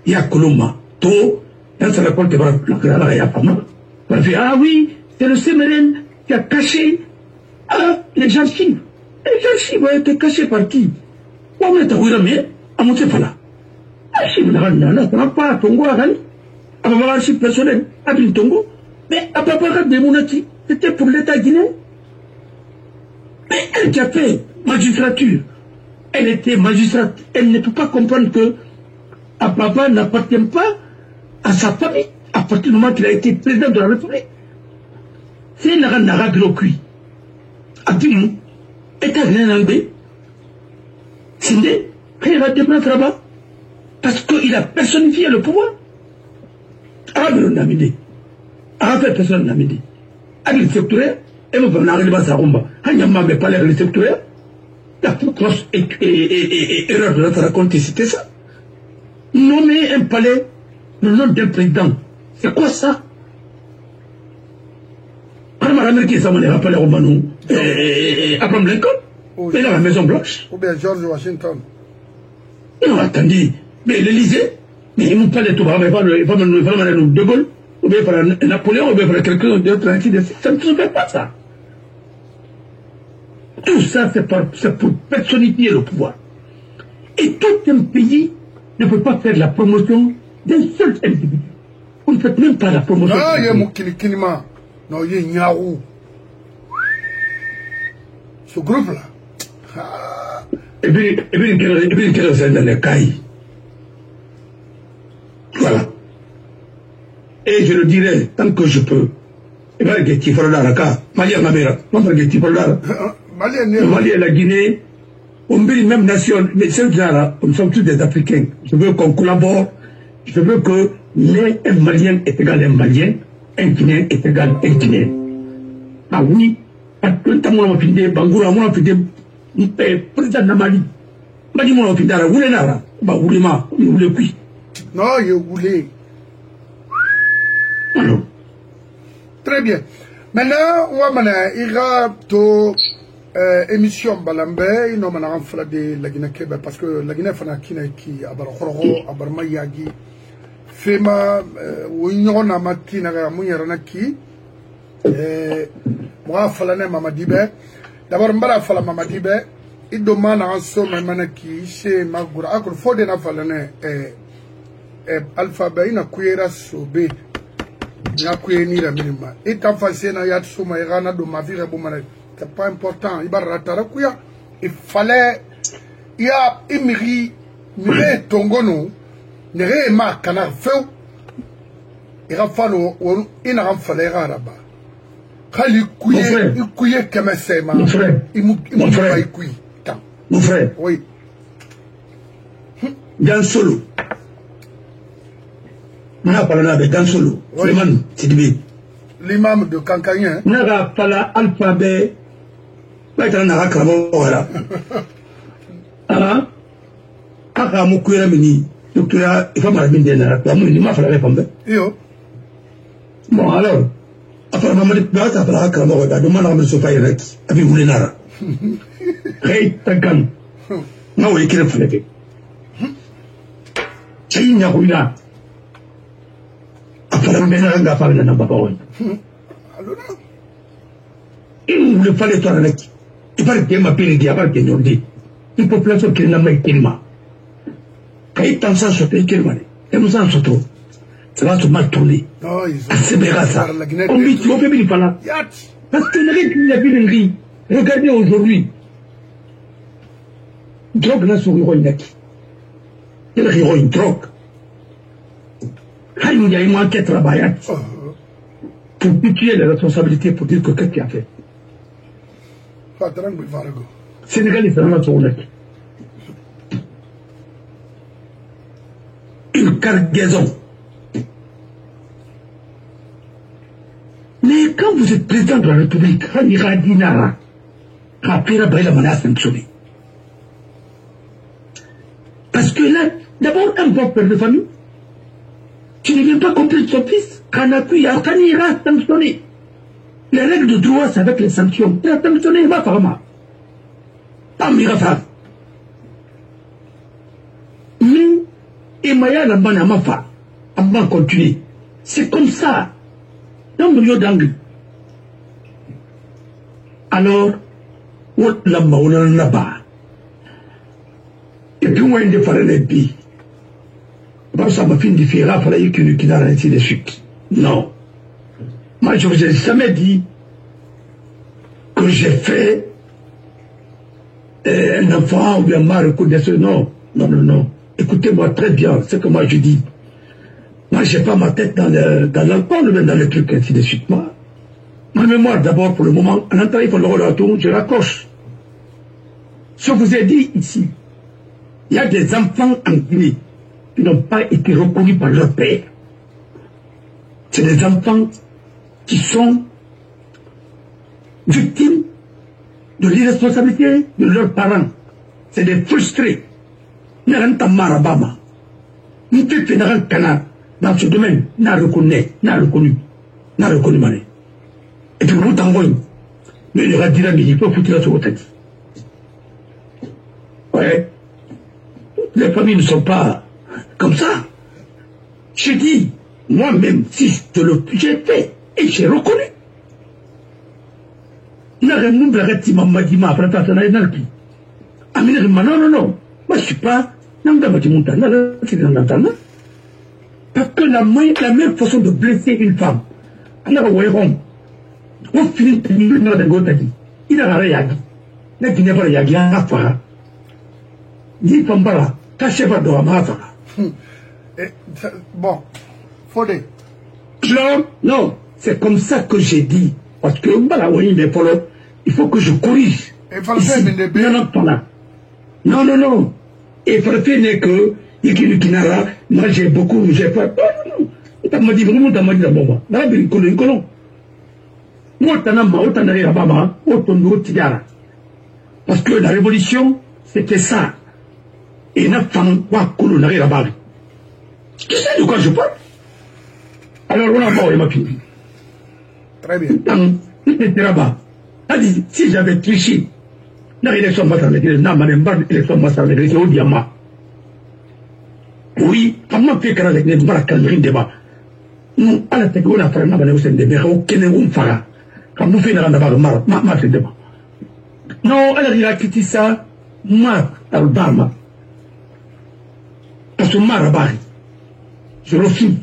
il y a Koloma, to, dans sa récolte, il y a pas mal. Ah oui, c'est le Sémérène qui a caché les archives. Les archives ont été cachées par qui? On est à Ouiramé, à Montefala. Ça pas Tongo à Rani. Avant personnel, Abin Tongo. Mais à Papa de Mounati, c'était pour l'État guinéen. Mais elle qui a fait magistrature, elle était magistrate. Elle ne peut pas comprendre que Ababa n'appartient pas à sa famille à partir du moment qu'il a été président de la République. C'est une nara grokui. Abimou, État guinéen, Sindé, il va déplacer là-bas. Parce qu'il a personnifié le pouvoir. Arabe n'a mis. Arabe personne n'a mis. Avec le secteur, et vous venez arriver à sa rumba. Hanyama mais pas le secteur. La plus grosse erreur de notre raconter, c'était ça. Nommer un palais, le nom d'un président. C'est quoi ça? Comment l'Amérique s'en est rappelé au Manou? Abraham Lincoln? Et la Maison Blanche? Ou bien George Washington? Non, attendez. Mais l'Élysée, mais ils n'ont pas les Touba, mais pas le De Gaulle, ou bien par Napoléon, ou bien par quelqu'un d'autre qui décide. Ça ne se fait pas ça. Tout ça, c'est pour personnifier le pouvoir. Et tout un pays ne peut pas faire la promotion d'un seul individu. Vous ne faites même pas la promotion. Non, il y a Moukilikinima. Non, il y a Niaou. Ce groupe-là. Et puis, c'est dans les cailles. Voilà. Et je le dirai tant que je peux. Et bien, que tu feras la cas, Mali à ma mère, non, que tu feras la. Mali à la Guinée, on vit même nation, mais c'est là, nous sommes tous des Africains. Je veux qu'on collabore. Je veux que un Malien est égal à un Malien, un Guinéen est égal à un Guinéen. Ah oui, parce que nous avons fini, Bangoura, nous avons fini, président de Mali. Mali, nous avons fini, vous voulez là, bah, vous voulez ma, vous voulez qui? Non, je voulais. Alors. Très bien. Maintenant, on va il y a émission Balambe, il y a un fla de la Guinée-Québec, parce que la Guinée fana kina qui a barkhoro, a barmayagi, fema, ou il y a un makina ga mounyarana qui, moi falane mamadibe, d'abord mbara fala mamadibe, il demande en somme manaki, chez Magura, akul fode na falane, alphabet ina kuyera sobe na kuyeni la minima et ta facile na yat suma irana do ma vie rebumana c'est pas important il baratara kuya il fallait il y a imiri mire tongono ne re ma kana feu ira falo ina ram fallait raba khali kuye kama sema mon frère mon frère mon frère oui dans solo. On a parlé avec Gansolo, Suleiman Sidibé. L'imam de Kankanyen. On a parlé alphabet. On a parlé voilà. Ah, Kaka Moukouera Mini, docteur, il faut m'arrêter de la il m'a fallu répondre. Bon, alors, après maman de Plat, après la Kramor, la demande à M. Fayret, avec Moulinara. Ré, Takan. Non, il est fait. C'est une yarouina. Après, on a parlé de Babaouin. Il ne fallait pas le il paraît que ma pire qui a pas été dit. Une population qui n'a pas été mal. Quand il t'en sort, c'est qu'il va aller. Et nous en sortons. Ça va se mal tourner. C'est bien ça. On dit, tu vas faire pas là. Parce que n'a pas une grille. Regardez aujourd'hui. Drogue là sur l'héroïne. Il y a l'héroïne drogue. Il y a une enquête là-bas pour situer les responsabilités pour dire que qu'est-ce qu'il a fait. Sénégal est vraiment sur le une cargaison. Mais quand vous êtes président de la République, Hanira Dinara, Rapira Baila Mana sanctionné. Parce que là, d'abord, un bon père de famille, tu ne viens pas comprendre son fils, Kanaku Yakanira sanctionné. Les règles de droit, c'est avec les sanctions. Il a sanctionné, il va faire mal. Pas Mirafa. Mais, et Maya Lambana Mafa, on va continuer. C'est comme ça. Dans le milieu d'angle. Alors, on l'a on là-bas. Et puis, on a une différence de vie. ça m'a fait différent, il fallait qu'il a ainsi de suite. Non. Moi, je vous ai jamais dit que j'ai fait un enfant ou bien ma reconnaissance. Non, non, non, non. Écoutez-moi très bien ce que moi je dis. Moi, je n'ai pas ma tête dans l'alcool, même dans les trucs, ainsi de suite. Moi, ma mémoire, d'abord, pour le moment, en entendant, il faut le retour, je raccroche. Je vous ai dit ici, il y a des enfants en Guinée qui n'ont pas été reconnus par leur père. C'est des enfants qui sont victimes de l'irresponsabilité de leurs parents. C'est des frustrés. Marabama. Dans ce domaine, n'a reconnu. Et puis vous t'envoyez. Mais il y aura dire, mais il faut foutre la sur votre tête. Ouais. Les familles ne sont pas comme ça. J'ai dit, moi-même, si j'ai fait, et j'ai reconnu. Non, non. Moi, je ne suis pas. Parce que la meilleure façon de blesser une femme, il a bon, Fodé. Non, c'est comme ça que j'ai dit. Parce que il faut que je corrige. Non. Et frappé n'est que moi j'ai beaucoup, j'ai pas. Non. M'a dit vraiment, t'as dit d'abord. Là, il y a un colon. Parce que la révolution, c'était ça. Et n'a pas colonné là-bas. Tu sais de quoi je parle? Alors on a pas ma fille. Très bien. Là-bas. Si j'avais triché, l'élection au diamant. Oui, comment fait avec les baracalleries débat? Nous, à la tête, on a fait un abalé au sein des béres, aucun on fera. Quand nous faisons un débat, ma débat. Non, elle a quitté ça, moi, à l'Obama. Parce que Marabari, je refuse.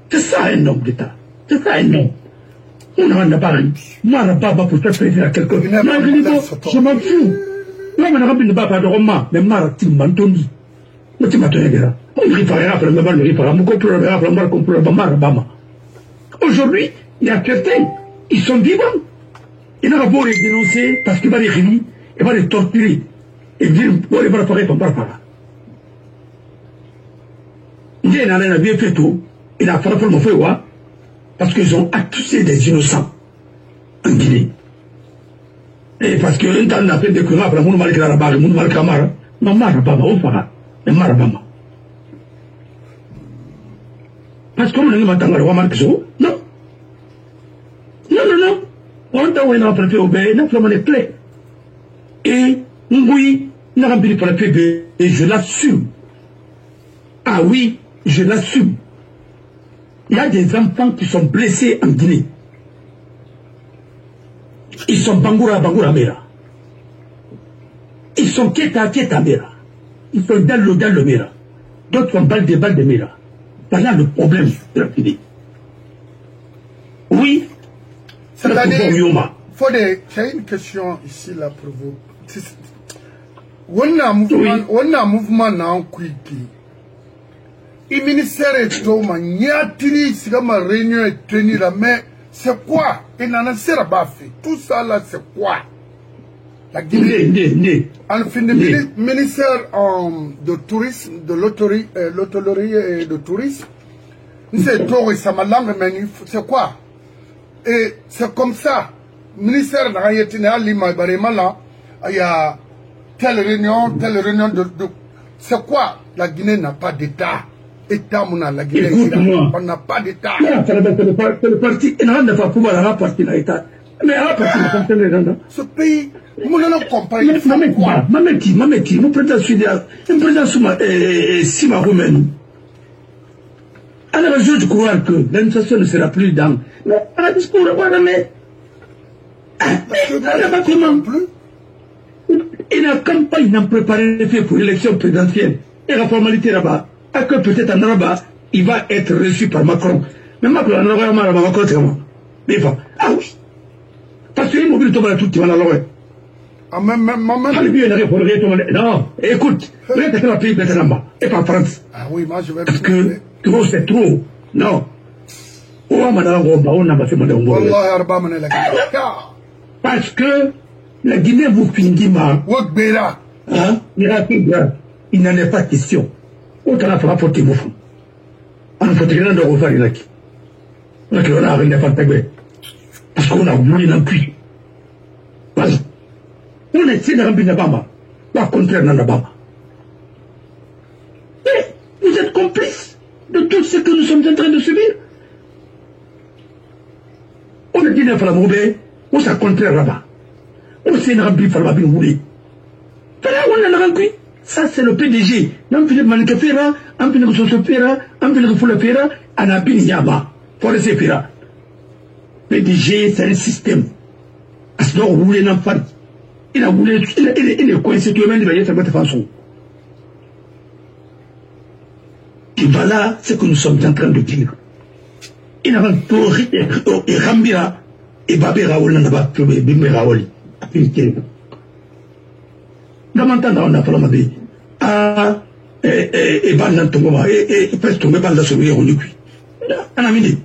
C'est ça un homme d'État. C'est ça un homme. On a un appareil. Moi, la baba pour faire plaisir à quelqu'un. Je m'en fous. Moi, je ne vais pas de Roma, mais Maratim Mantoni. Mais tu m'as donné là. On me réparera après le mal, me réparera. Mon complot après le mal, complot après Marabama. Aujourd'hui, il y a certains, ils sont vivants. Il n'a pas beau les dénoncer parce qu'il va les réunir, il va les torturer. Et dire, bon, il va réparer ton parpara. Il a bien fait tout. Il a frappé mon feu, parce qu'ils ont accusé des innocents en Guinée. Et parce que un temps on a fait des coups après mon mal Karabara, mon mal Kamara, non Marabama, on fera, mais Marabama. Parce que on ne m'a pas dit non. Non. On t'a envoyé dans le préfet obéi, n'a pas les clés. Et oui, n'a pas rempli pour le préfet, et je l'assume. Ah oui, je l'assume. Il y a des enfants qui sont blessés en Guinée. Ils sont Bangoura Mera. Ils sont Keta Mera. Ils sont dans le Mera. D'autres sont balle de Mera. Voilà le problème de la Guinée. Oui. C'est-à-dire, Fodé, j'ai une question ici là pour vous. On a un mouvement dans Kwiki. Le ministère est tout, il y a ma réunion est tenue là, mais c'est quoi? Il n'en a pas fait. Tout ça là, c'est quoi? La Guinée. En fin de ministère de tourisme, de l'hôtellerie et de tourisme, c'est tout récemment là, mais c'est quoi? Et c'est comme ça. Le ministère de l'Haïti, il y a telle réunion de. C'est quoi? La Guinée n'a pas d'État. État, on a la Guinée. On n'a pas d'État. C'est le parti, il n'a pas pouvoir avoir parti de l'État. Mais à la partie, ce pays, on n'a pas compris. Mameti, mon président suédois, un président Sima Roumen. Alors, je crois que l'administration ne sera plus dans. Mais à la discours, mais. Comment plus? Et la campagne n'a préparé fait pour l'élection présidentielle. Et la formalité là-bas. que peut-être en Araba, il va être reçu par Macron. Mais Macron, en Araba, Macron, c'est comment? Mais pas. Ah oui. Parce que les mobiles tombent là tout, tu vas dans l'oreille. Ah, même. Non, écoute, peut-être que le pays peut être là-bas, et pas en France. Ah oui, moi je vais. Parce que trop, c'est trop. Non. Parce que la Guinée vous finit mal. Hein? Il n'en est pas question. Autant la fera porter mon fou. On a fait rien de refaire Iraki. On a rien de faire. Parce qu'on a voulu n'en plus. Voilà. On est c'est dans le Bama. Pas contraire dans le Bama. Mais vous êtes complices de tout ce que nous sommes en train de subir. On est dit dans le Moubé, on s'est contraire là-bas. On s'est rempli par la ville voulée. On a rempli. Ça, c'est le PDG. On peut le manifester, on peut le faire, on peut le faire, on a bien yama. Pour le faire. PDG, c'est un système. Parce que vous voulez n'en pas. Il a voulu, il est coincé tout le monde, il va y être façon. Et voilà ce que nous sommes en train de dire. Il a un tour et Rambira et Babera ou l'Anaba, Bimera Oli. Dans mon temps, on a fallu m'aber. Ah, et Bandan Tongoma, et presque tomber Bandan sur lui, on lui cuit. On a mis.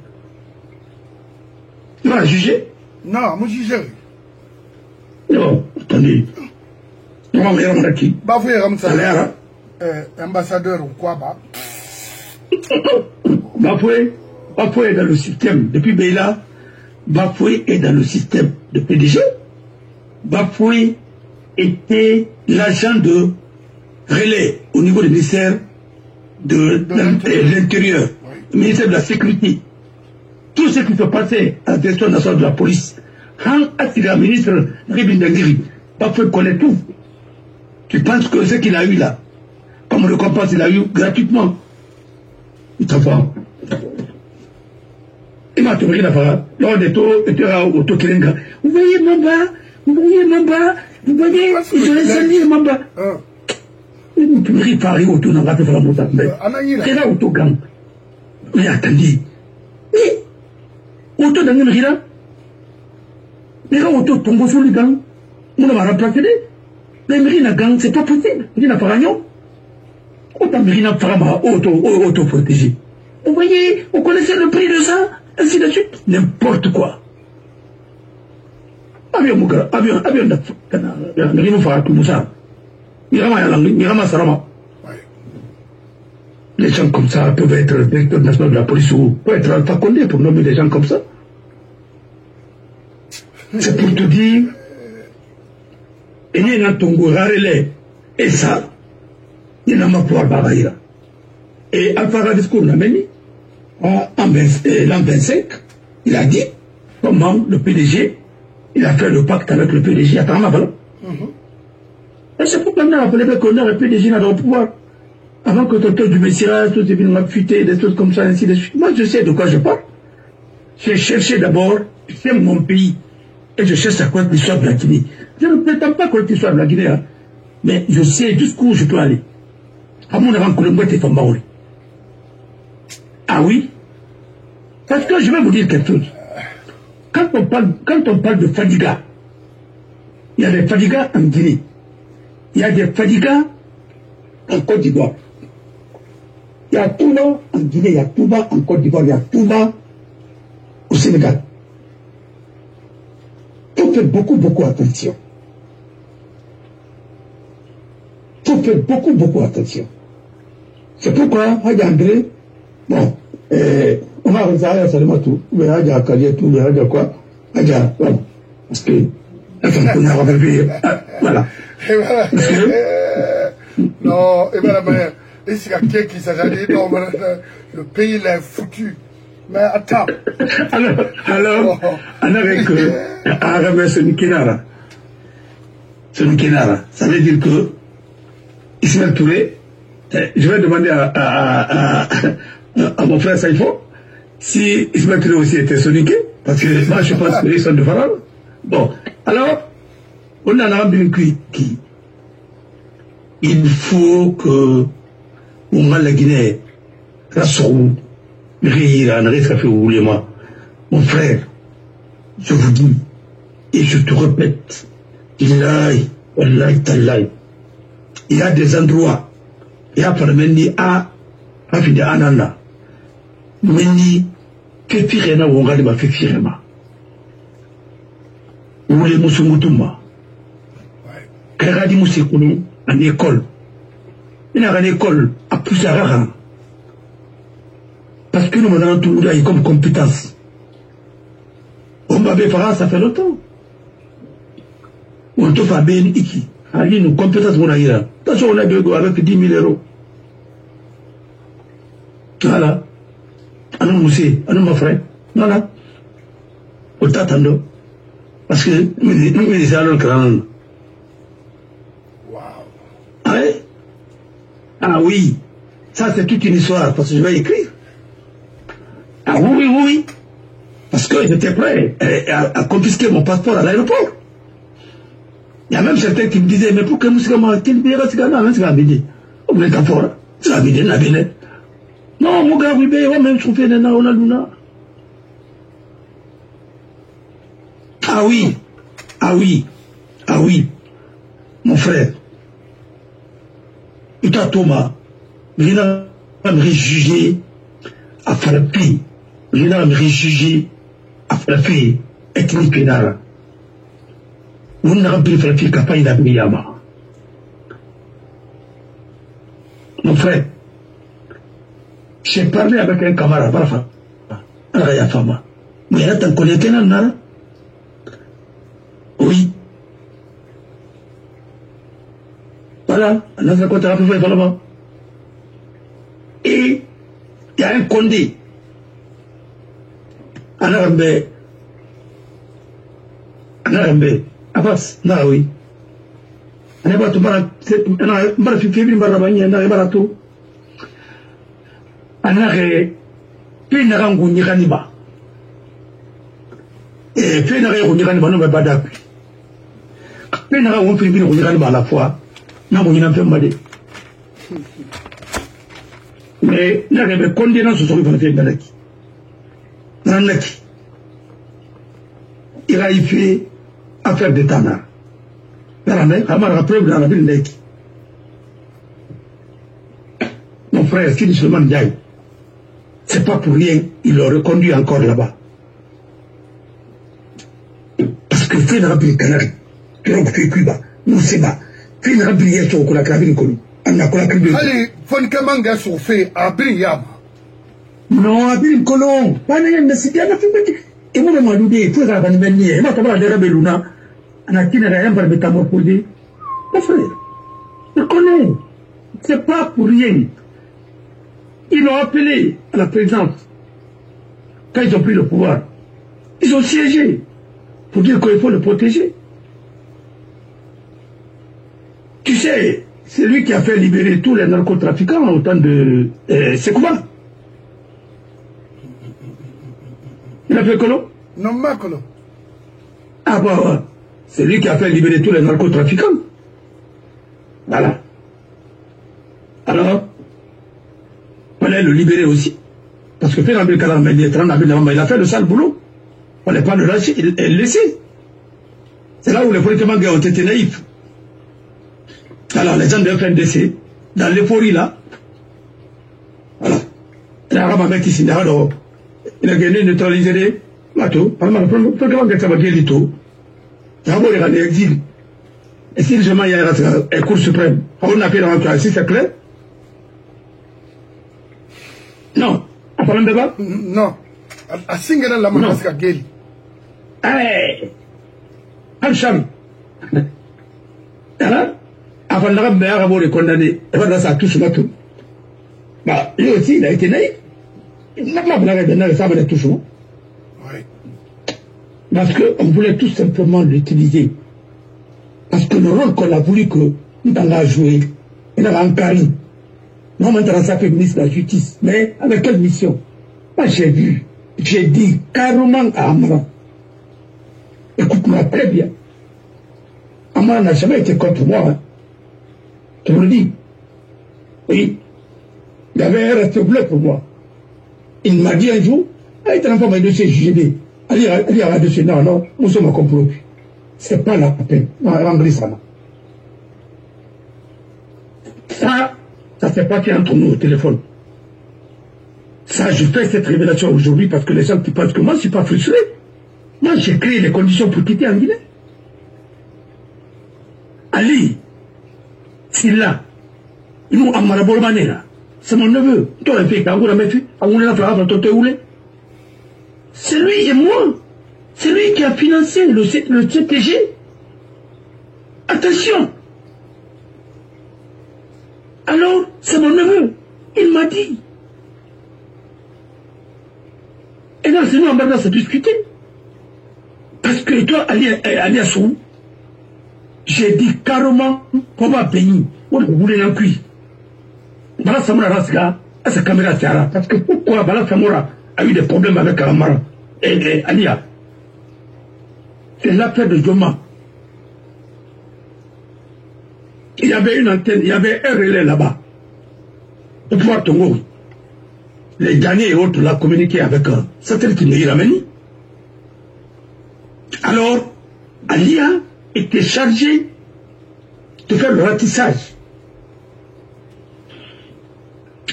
Tu vas juger? Non, moi juger. Non, attendez. Non, mais on a qui? Bafoué Ramsa. Ambassadeur ou quoi, bah? Bafoué est dans le système. Depuis Beila, Bafoué est dans le système de PDG. Bafoué était l'agent de relais au niveau du ministère de l'Intérieur, le ministère de la Sécurité. Tout ce qui se passait à la direction nationale de la police, quand le ministre Ribindangiri, Bafoué connaît tout. Tu penses que ce qu'il a eu là, comme récompense, il a eu gratuitement. Il t'en va. Il m'a trouvé la fois. Lors des taux, il était au taux Kelenga. Vous voyez Mamba, vous voyez, ils ont incendié Mamba. Il peut me parler autour d'un raté pour la montagne. C'est là autour gang. Mais attendez. Mais, autour d'un gang, mais là, autour tombe sur le gang. On va remplacer. Mais Mérina gang, c'est pas possible. Il n'a pas gagné. Autant Mérina Farama, auto-protégé. Vous voyez, vous connaissez le prix de ça, ainsi de suite. N'importe quoi. Avion, Mérina Farama, tout ça. Mirama Sarama. Les gens comme ça peuvent être directeur national de la police ou peuvent être Alpha Condé pour nommer des gens comme ça. C'est pour te dire, il y a un tongo rarele, et ça, il y a un pouvoir baraïra. Et Alpha discours n'a mené, en l'an 25, il a dit comment le PDG, il a fait le pacte avec le PDG à Taramavala. Et c'est pourquoi on a appelé qu'on a le PDG dans le pouvoir. Avant que le docteur du Messias, tout est venu m'appuyer, des choses comme ça, ainsi de suite. Moi, je sais de quoi je parle. J'ai cherché d'abord, j'aime mon pays, et je cherche à connaître l'histoire de la Guinée. Je ne prétends pas connaître l'histoire de la Guinée, hein, mais je sais jusqu'où je peux aller. À mon avant que le mot est en Maori. Ah oui? Parce que je vais vous dire quelque chose. Quand on parle de Fadiga, il y a des Fadigas en Guinée. Il y a des Fadigas en Côte d'Ivoire. Il y a Touba en Guinée, il y a Touba en Côte d'Ivoire, il y a Touba au Sénégal. Il faut faire beaucoup attention. Il faut faire beaucoup attention. C'est pourquoi, Hadja André, bon, on va regarder seulement tout. Mais Hadja Kalié, tout, mais Hadja quoi? Hadja, voilà. Parce que, enfin, on a revu, voilà. Non, et bien, et c'est quelqu'un qui s'est dit, non, le pays l'est foutu. Mais attends. Alors, avec Arabe Sonikinara, ça veut dire que Ismaël Touré, je vais demander à mon frère Saïfo si Ismaël Touré aussi était soniqué, parce que moi je pense qu'ils sont de Farah. Bon, alors, on a un qui il faut que on a la Guinée, la Sorou, rire, ça fait oublier moi. Mon frère, je vous dis, et je te répète, il y a des endroits, il y a par meni a fini anana, meni que firena ou on va les faire firema, ou les musumutuma, Kéradi Moussekounou en école, il y a une école à plus à rare, parce que nous avons tout là comme compétence. On va faire ça fait longtemps. On te fait bien ici. Allez, nous compétences mon aïra. Attention, on a besoin avec 10 000 euros. Voilà. Anou Moussé, anou ma frère. Voilà. On t'attend. Parce que nous disons alors que wow. Ah oui? Ah oui. Ça, c'est toute une histoire, parce que je vais écrire. Ah oui, oui. Parce que j'étais prêt à confisquer mon passeport à l'aéroport. Il y a même certains qui me disaient, mais pourquoi nous sommes en train de dire que c'est un bidé? On voulait qu'à fort. C'est un bidé, non, mon gars, oui, mais on même trouvé un on a luna. Ah oui, ah oui, ah oui, mon frère. Et toi, Thomas, je n'ai pas me réjugé à frapper. Je n'ai pas me réjugé à frapper ethnique pénale. Vous n'avez pas frapper campagne d'Abiyama. Mon frère, j'ai parlé avec un camarade, Barafa, Araya Fama. Mais là, t'en connais qu'un Nara? Oui. Voilà, on a fait quoi t'as fait là-bas. Et il y a un Condé. Anarambe. Abbas, na oui. Anaba tu bara, bara fi bara banya na bara tu. Anare pina rangu nyikaniba. Pina rangu nyikaniba no bada. Pina rangu fi nyikaniba à la fois. Na mo nyina pembade. Mais na rebe condena so so fa fi ndaki. Nanaki. Il a fait affaire de Tana. Mon frère, Sidi Suleiman Ndiaye, c'est pas pour rien, il l'a reconduit encore là-bas. Parce que fait Rabbi Canari, tu l'as fait Cuba, nous c'est pas. Fait Rabbi Yesso, qu'on a clavé connu. On a clavé. Allez, Fonkamanga sur fait Abri Yama. Non, Abri Colon, pas n'est c'est bien la fille. Et vous me demandez, il faut que vous me disiez, moi, je vais vous dire, Luna, on a tiré rien par métamorphosé. Mon frère, je connais. C'est pas pour rien. Ils l'ont appelé à la présidence. Quand ils ont pris le pouvoir, ils ont siégé pour dire qu'il faut le protéger. Tu sais, c'est lui qui a fait libérer tous les narcotrafiquants au temps de Sekouba. Il a fait Kolo? Non, pas Kolo. Ah bah, c'est lui qui a fait libérer tous les narcotrafiquants. Voilà. Alors, il fallait le libérer aussi. Parce que il a fait le sale boulot. Il ne fallait pas le lâcher et le laisser. C'est là où les politiques ont été naïfs. Alors, les gens de FNDC, dans l'euphorie là, voilà. Il y a un mec qui s'est il a gagné neutraliser les bateaux. Par exemple, il y a un exil. Et si justement il y a un cours suprême, on a fait la si c'est clair? Non. À parler de débat? Non. À Singana la Manaska Geli. Eh! Al-Sham. Alors, avant de la condamné, et voilà, ça touche ma tout. Bah, lui aussi, il a été naïf. Il n'a pas besoin ça va toucher. Parce qu'on voulait tout simplement l'utiliser. Parce que le rôle qu'on a voulu que nous allons jouer, il a encadré. Non, maintenant ça fait ministre de la Justice. Mais avec quelle mission? Moi j'ai vu, j'ai dit carrément à Amara. Écoute-moi très bien. Amara n'a jamais été contre moi. Hein. Je vous le dis. Oui. Il y avait un reste bleu pour moi. Il m'a dit un jour, il était un peu de dossier jugé. Allez, à dossier, non, nous sommes en complot. C'est pas la peine. Non, rendre ça. Ça fait partie entre nous au téléphone. Ça, je fais cette révélation aujourd'hui parce que les gens qui pensent que moi, je ne suis pas frustré. Moi, j'ai créé les conditions pour quitter en Guinée. Ali, c'est là. Nous, à Marabolmanera, c'est mon neveu. C'est lui et moi. C'est lui qui a financé le CTG. Attention. Alors, c'est mon neveu. Il m'a dit. Et là, c'est nous en bas de discuter. Parce que toi, Aliassou, j'ai dit carrément qu'on va payer. On voulait un cuit. Bala Samora Rasga, à sa caméra Tiara. Parce que pourquoi Bala Samora a eu des problèmes avec Amara et Alia? C'est l'affaire de Joma. Il y avait une antenne, il y avait un relais là-bas. Au pouvoir Tongo. Les Ghanais et autres l'ont communiqué avec un satellite Neirameni. Alors, Alia était chargé de faire le ratissage.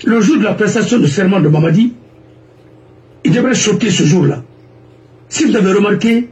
Le jour de la prestation de serment de Mamadi, il devrait sauter ce jour-là. Si vous avez remarqué,